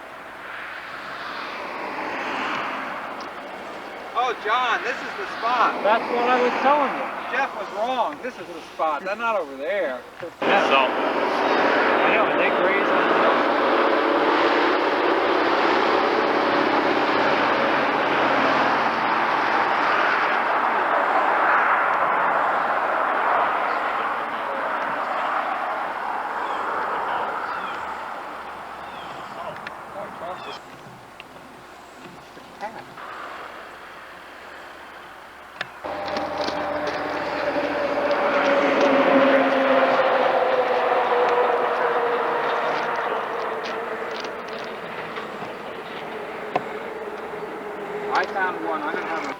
Oh, John, this is the spot. That's what I was telling you. Jeff was wrong. This is the spot. They're not over there. Salt. I know, and they graze on the I found one. I'm going to have a...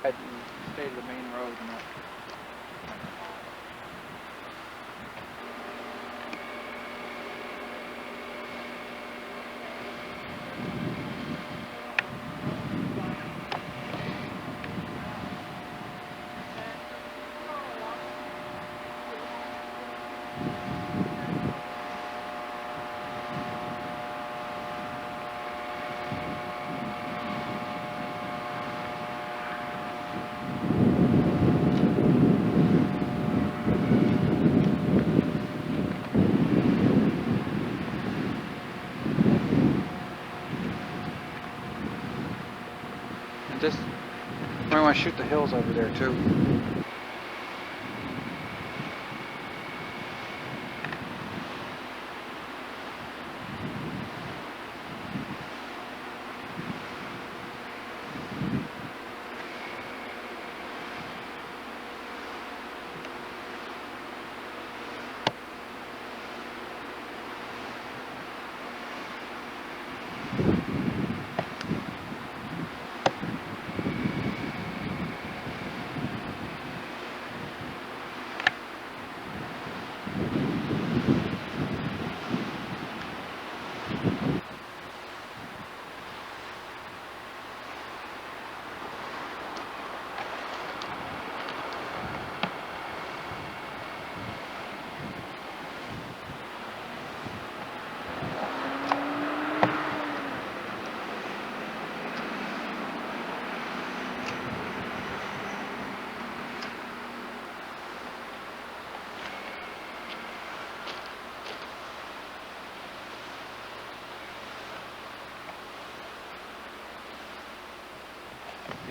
Had you stayed the main road and not. Just might want to shoot the hills over there too.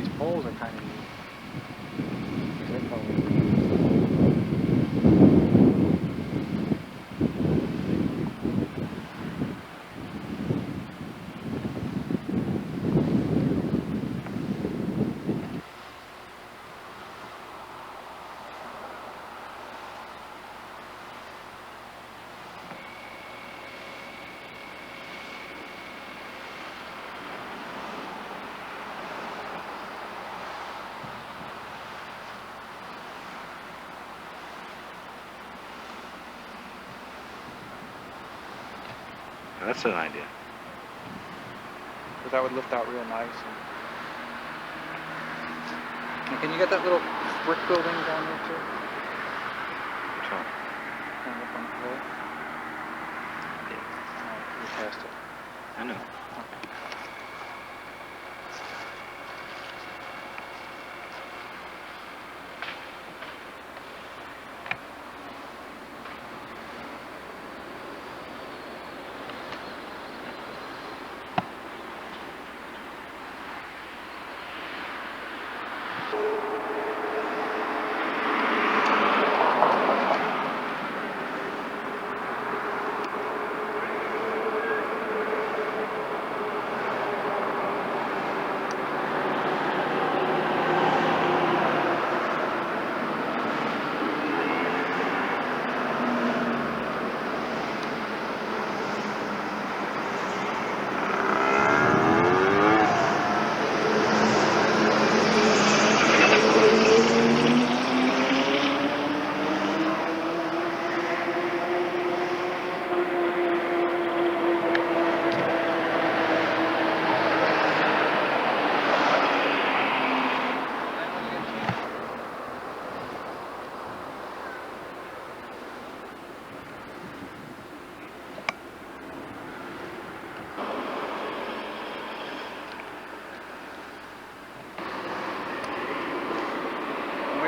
These poles are kind of neat. They're probably That's an idea. but that would lift out real nice. And can you get that little brick building down there too? Which one? Kind of up on the hill. Oh, you passed it. I know. Okay.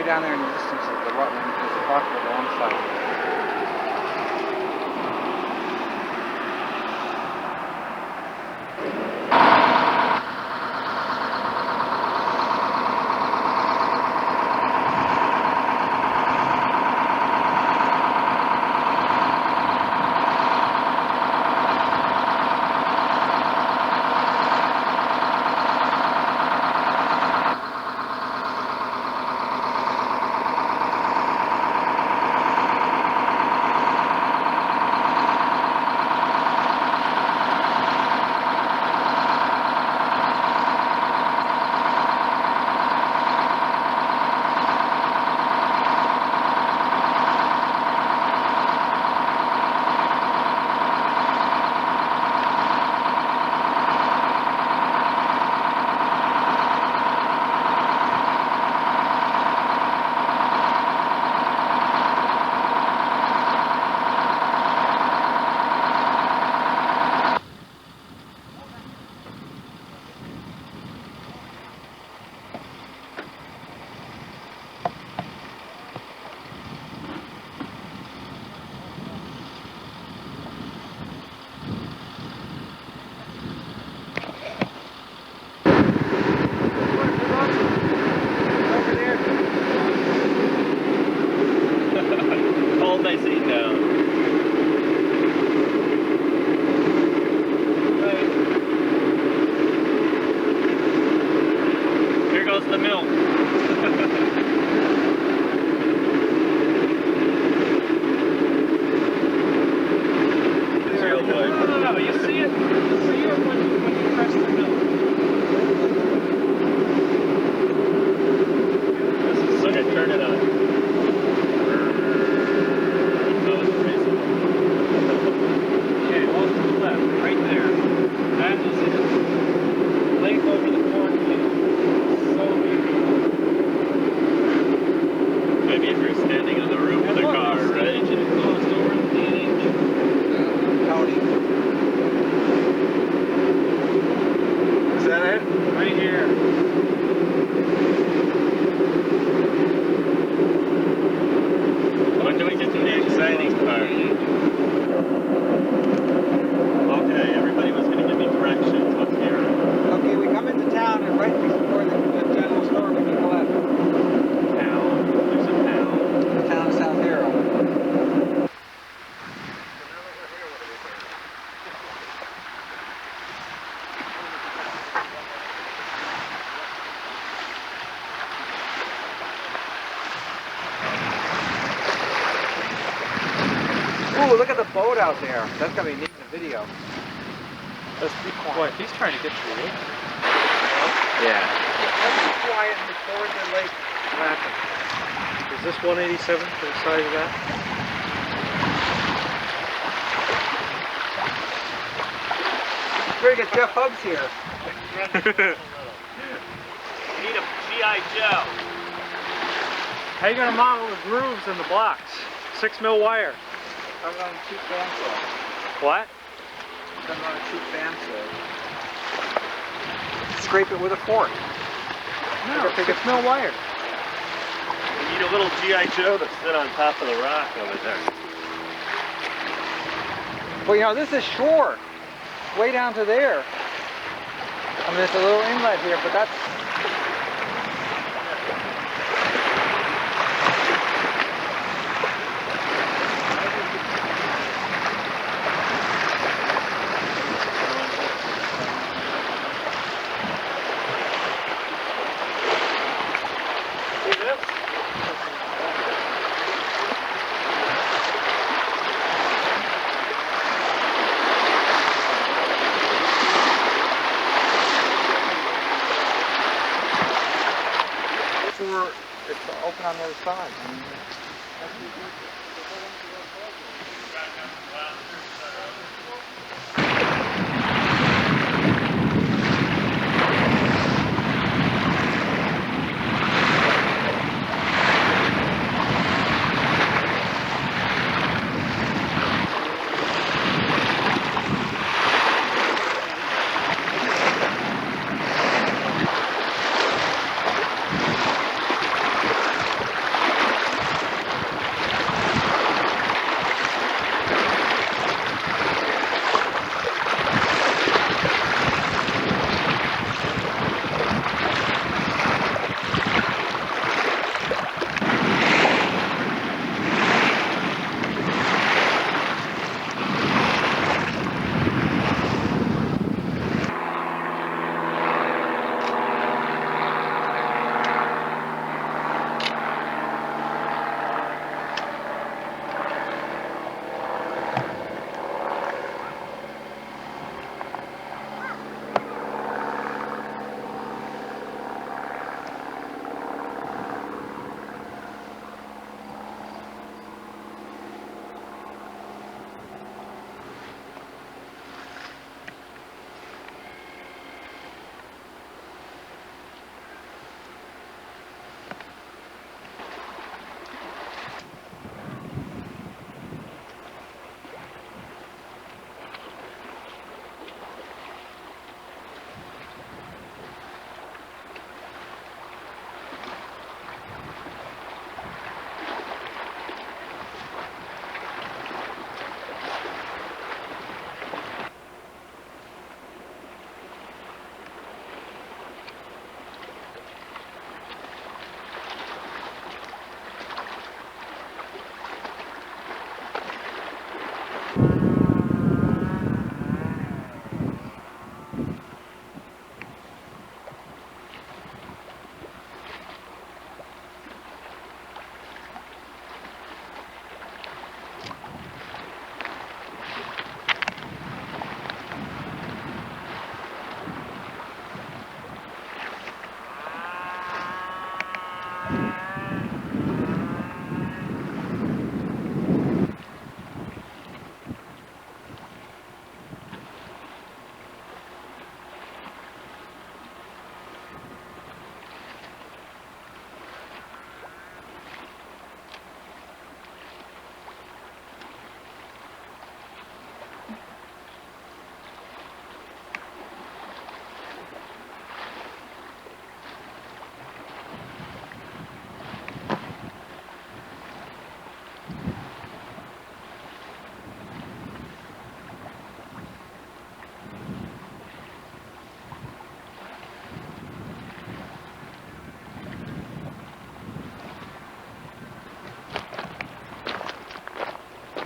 Way down there in the distance is the Rutland, is the Proctor lawn site. Hold my seat down. Here goes the milk. Real good. No, you see it. You see it when you press the milk. Okay, turn it on. Okay, off to the left, right there. That is it. Lake over the cornfield. So beautiful. Maybe if you're standing on the roof of the car, right? Engine exhaust over the D&H. County. Is that it? Right here. When do we get to the exciting part? Okay, everybody was going to give me directions. Let's hear it. Okay, we come into town and right before the general store we can go left. Town. There's a town. The town of South Hero. Ooh, look at the boat out there. That's gonna be neat in the video. Let's be quiet. Boy, he's trying to get creative. Yeah. Let's be quiet and record the lake laughing. Is this 187 to the side of that? We're gonna get Jeff Hubbs here. Need a G.I. Joe. How you gonna model the grooves in the blocks? 6mm wire. I'm on a cheap bandsaw. What? I'm on a cheap bandsaw. Scrape it with a fork. No, 6mm wire. We need a little G.I. Joe to sit on top of the rock over there. Well, you know, this is shore. Way down to there. I mean, it's a little inlet here, but that's... It's open on the other side.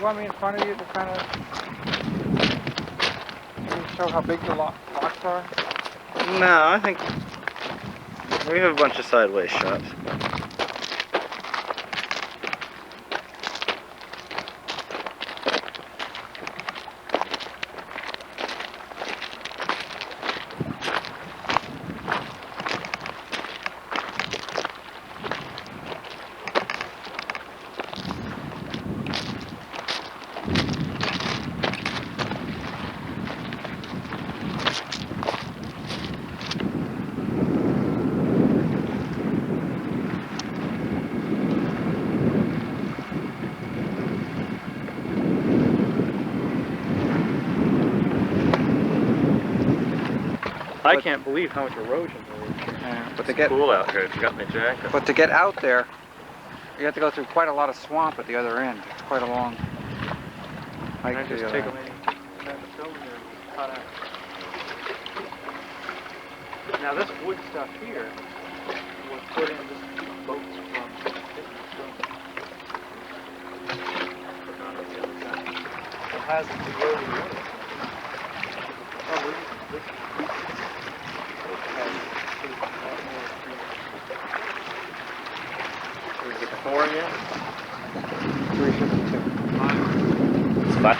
want me in front of you to kind of show how big the locks are? No, I think we have a bunch of sideways shots. I can't believe how much erosion there is. But It's cool out here. You got my jacket. to get out there, you have to go through quite a lot of swamp at the other end. It's quite a long hike. Can I to just the take other a end. kind of film here? Cut out. Now this wood stuff here was put in just to keep boats from hitting the stone. But not on the other side. It hasn't eroded the other side. Oh, this has a lot more trees. Is it 4 again? 352. It's 5.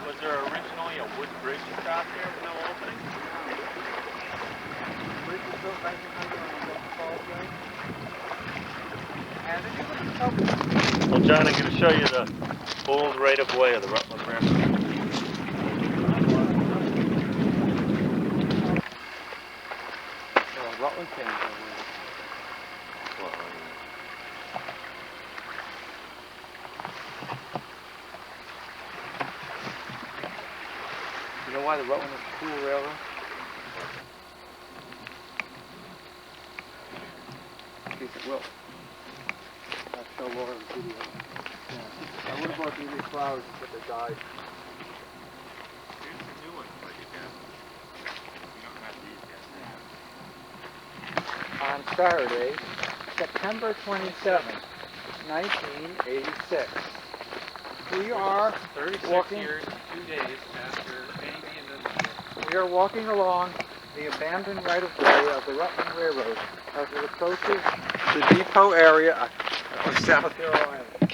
Was there originally a wood bridge across here with no opening? Bridge was built 1900 on the Causway. Well, John, I'm going to show you the old right-of-way of the Rutland River. Rutland came over. You know why the Rutland is a cool railroad? In case it will. I'll show Laura the video. Yeah. I would have brought these flowers until they died. Here's the new one for you guys. You don't have these yet. On Saturday, September 27th, 1986. We are 36 walking. years, 2 days after NEB&W. We are walking along the abandoned right-of-way of the Rutland Railroad as it approaches the depot area of South Carolina. You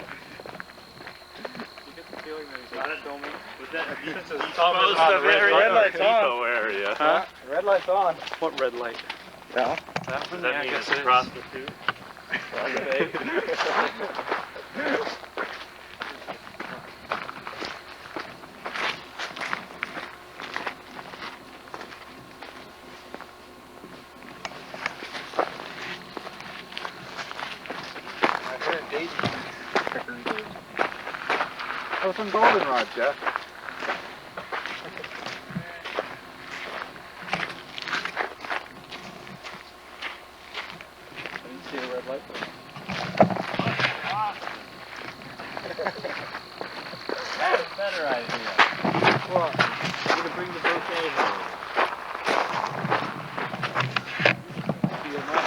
get the feeling that he's not filming. Was that This is most of it? Red light's on. Area. Huh? Red light's on. What red light? Yeah. That Does one, that yeah, I mean guess it's a it is. prostitute? I heard Davey. Oh, some goldenrod, Jeff. I didn't see a red light though. That's a better idea. What? You're gonna bring the bouquet home. See your mom.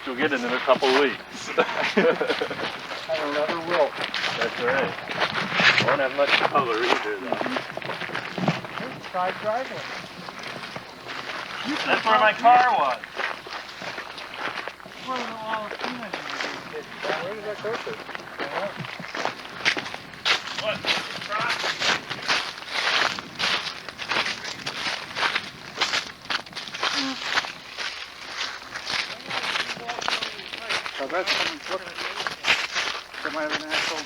You'll get it in a couple weeks. I never will. That's right. Won't have much color either, though. Here's the side driveway. That's where my car was. Where did all the teenagers get? Where did that go to? What? So that's someone's look. There might have an actual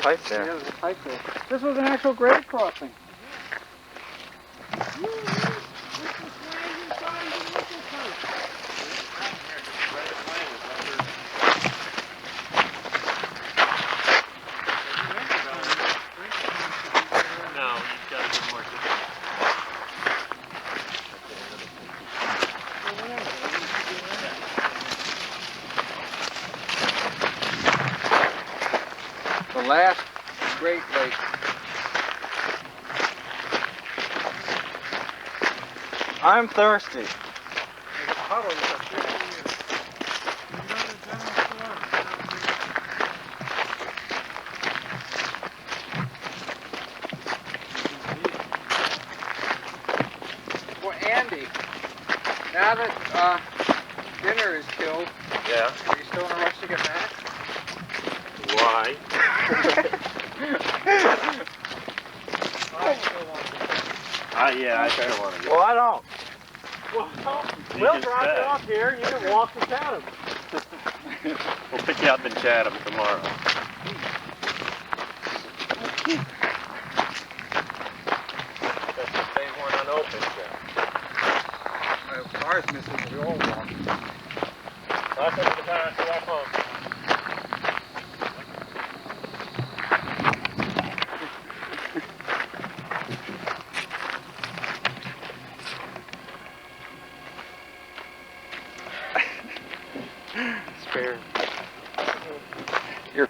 Pipe there. Yeah, there's a pipe there. This was an actual grade crossing. I'm thirsty. Well, Andy, now that dinner is killed, Yeah. are you still in a rush to get back? Why? I still want to. Yeah, I still want to go. Well, I don't. Well, You we'll can drop stay. you off here and you can walk to Chatham. We'll pick you up in Chatham tomorrow. That's the same one unopened, Jeff. My car's missing the old one. Last up to the car and walk home. Spare. Here.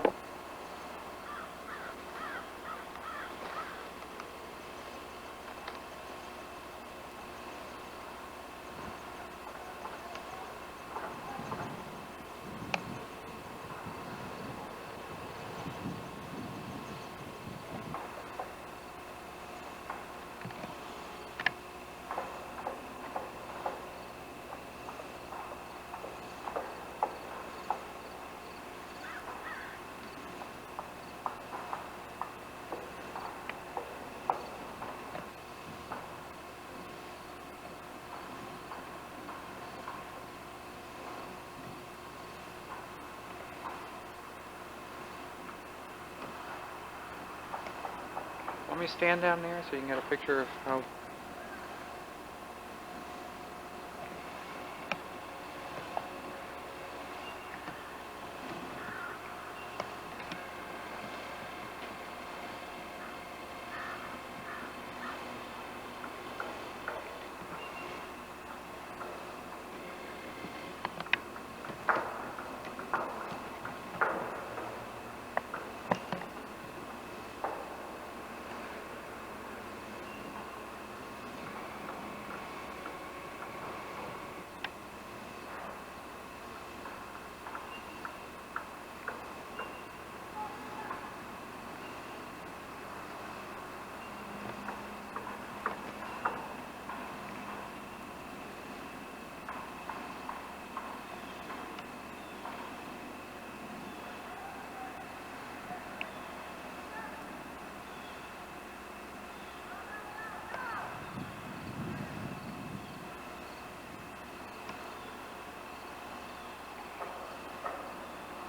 Let me stand down there so you can get a picture of how.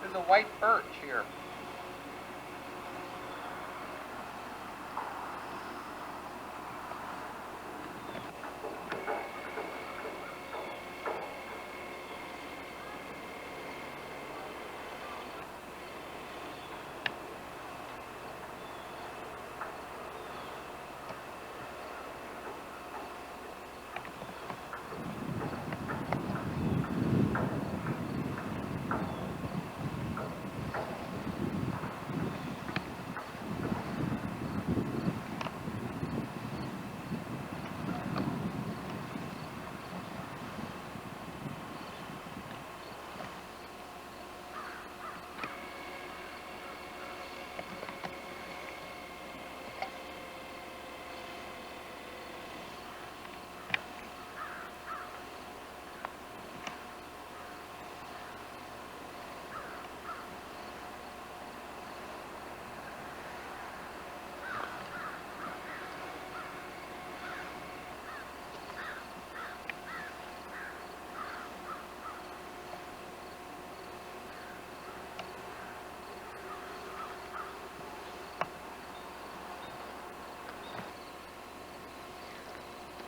There's a white birch here.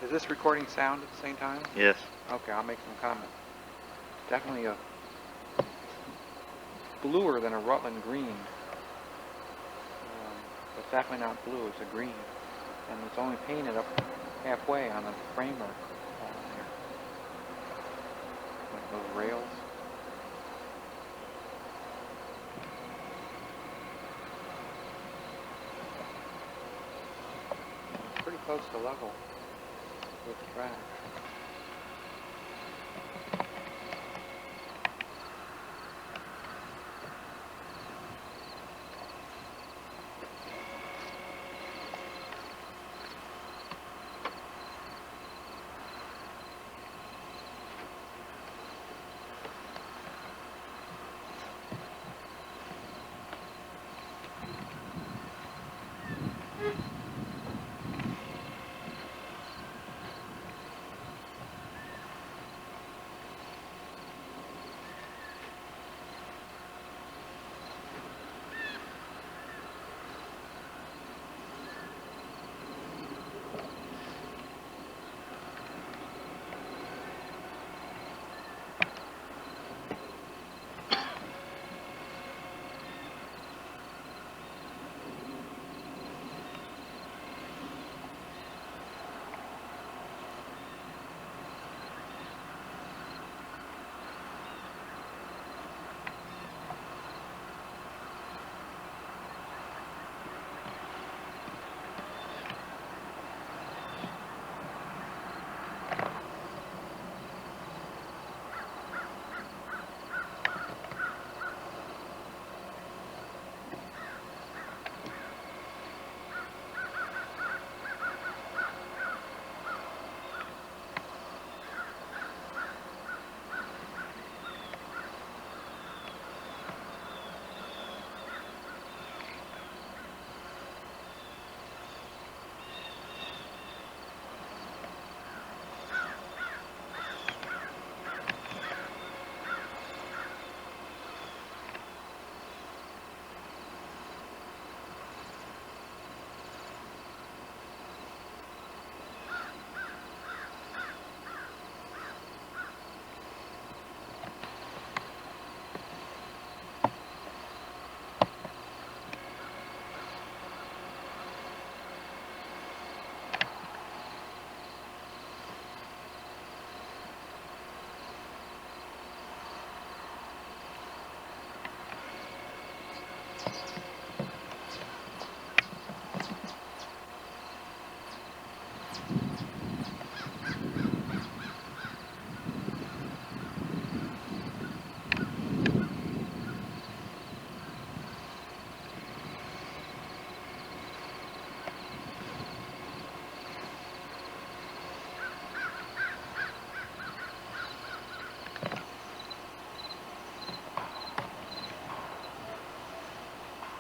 Is this recording sound at the same time? Yes. Okay, I'll make some comment. Definitely a bluer than a Rutland green. But definitely not blue, it's a green. And it's only painted up halfway on the framer there. Like those rails. It's pretty close to level. with track.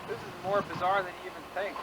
This is more bizarre than you even think.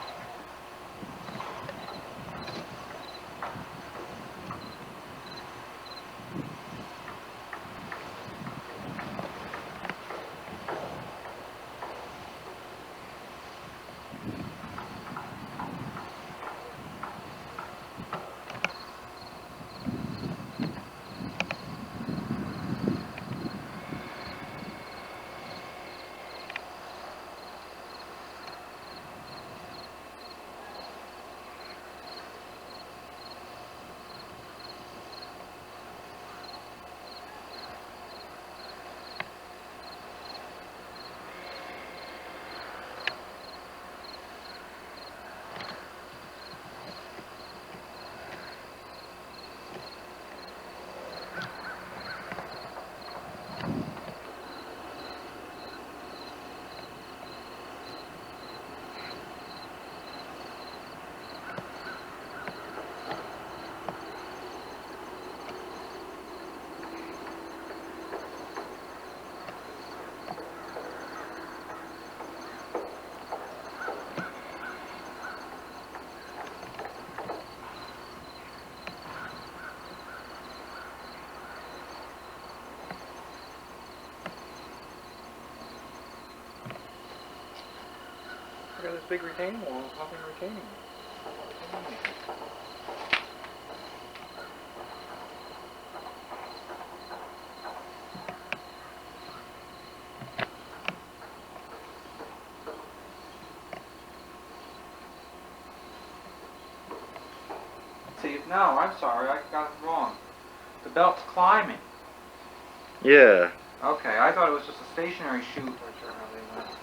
Look at this big retaining wall, hopping retaining wall. See, no, I'm sorry, I got it wrong. The belt's climbing. Yeah. Okay, I thought it was just a stationary chute. Not sure how they went.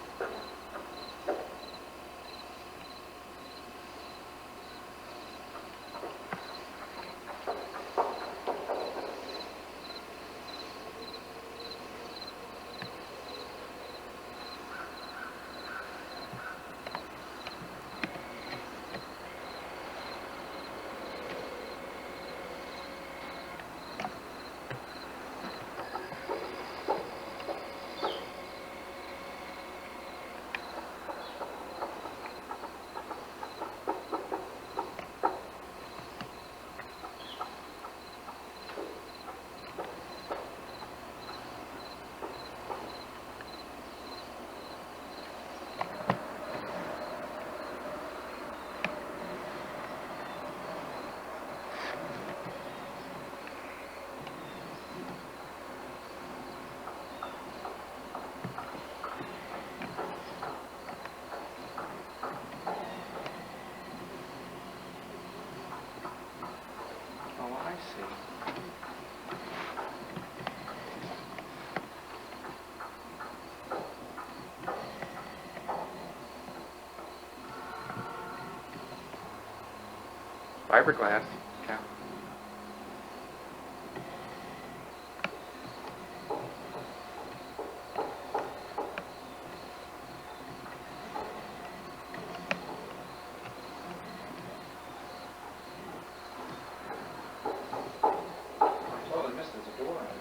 see. Fiberglass, yeah. Totally missed there's a door on it.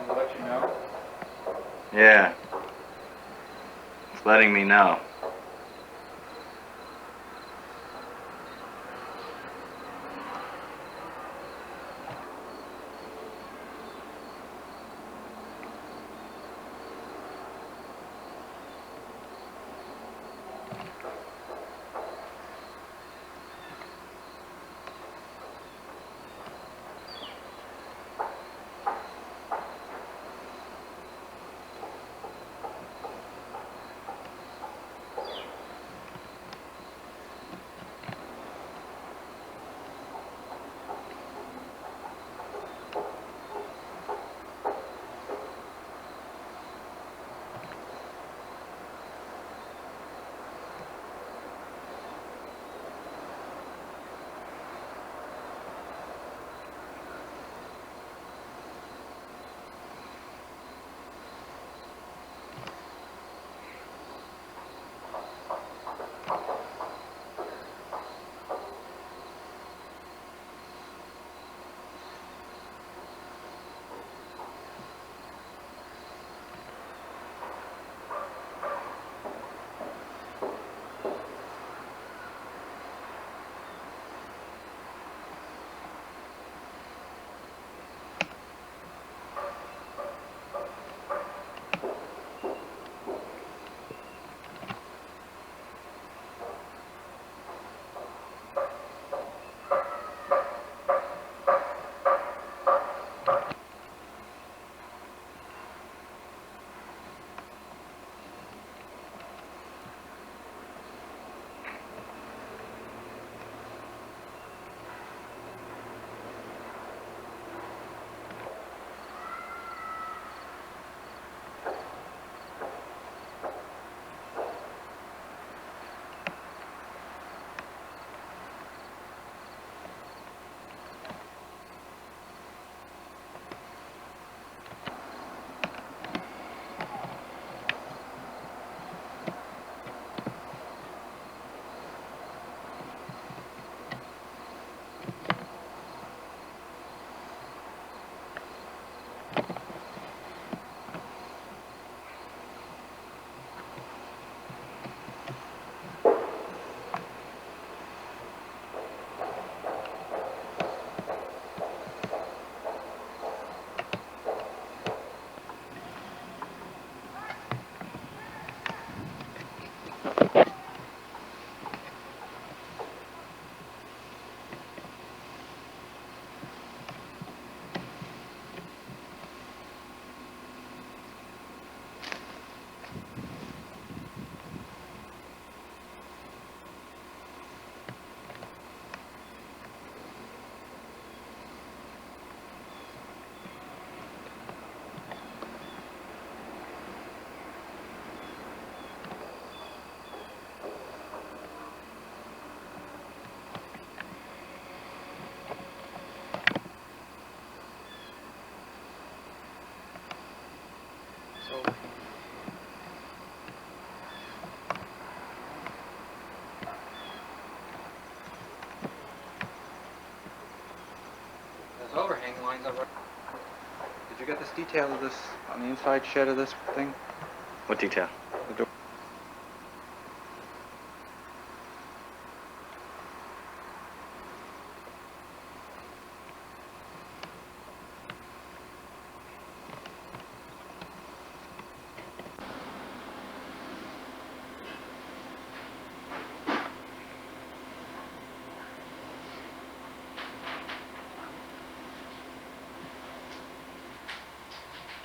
I'll let you know. Yeah. It's letting me know. got this detail of this on the inside shed of this thing? What detail?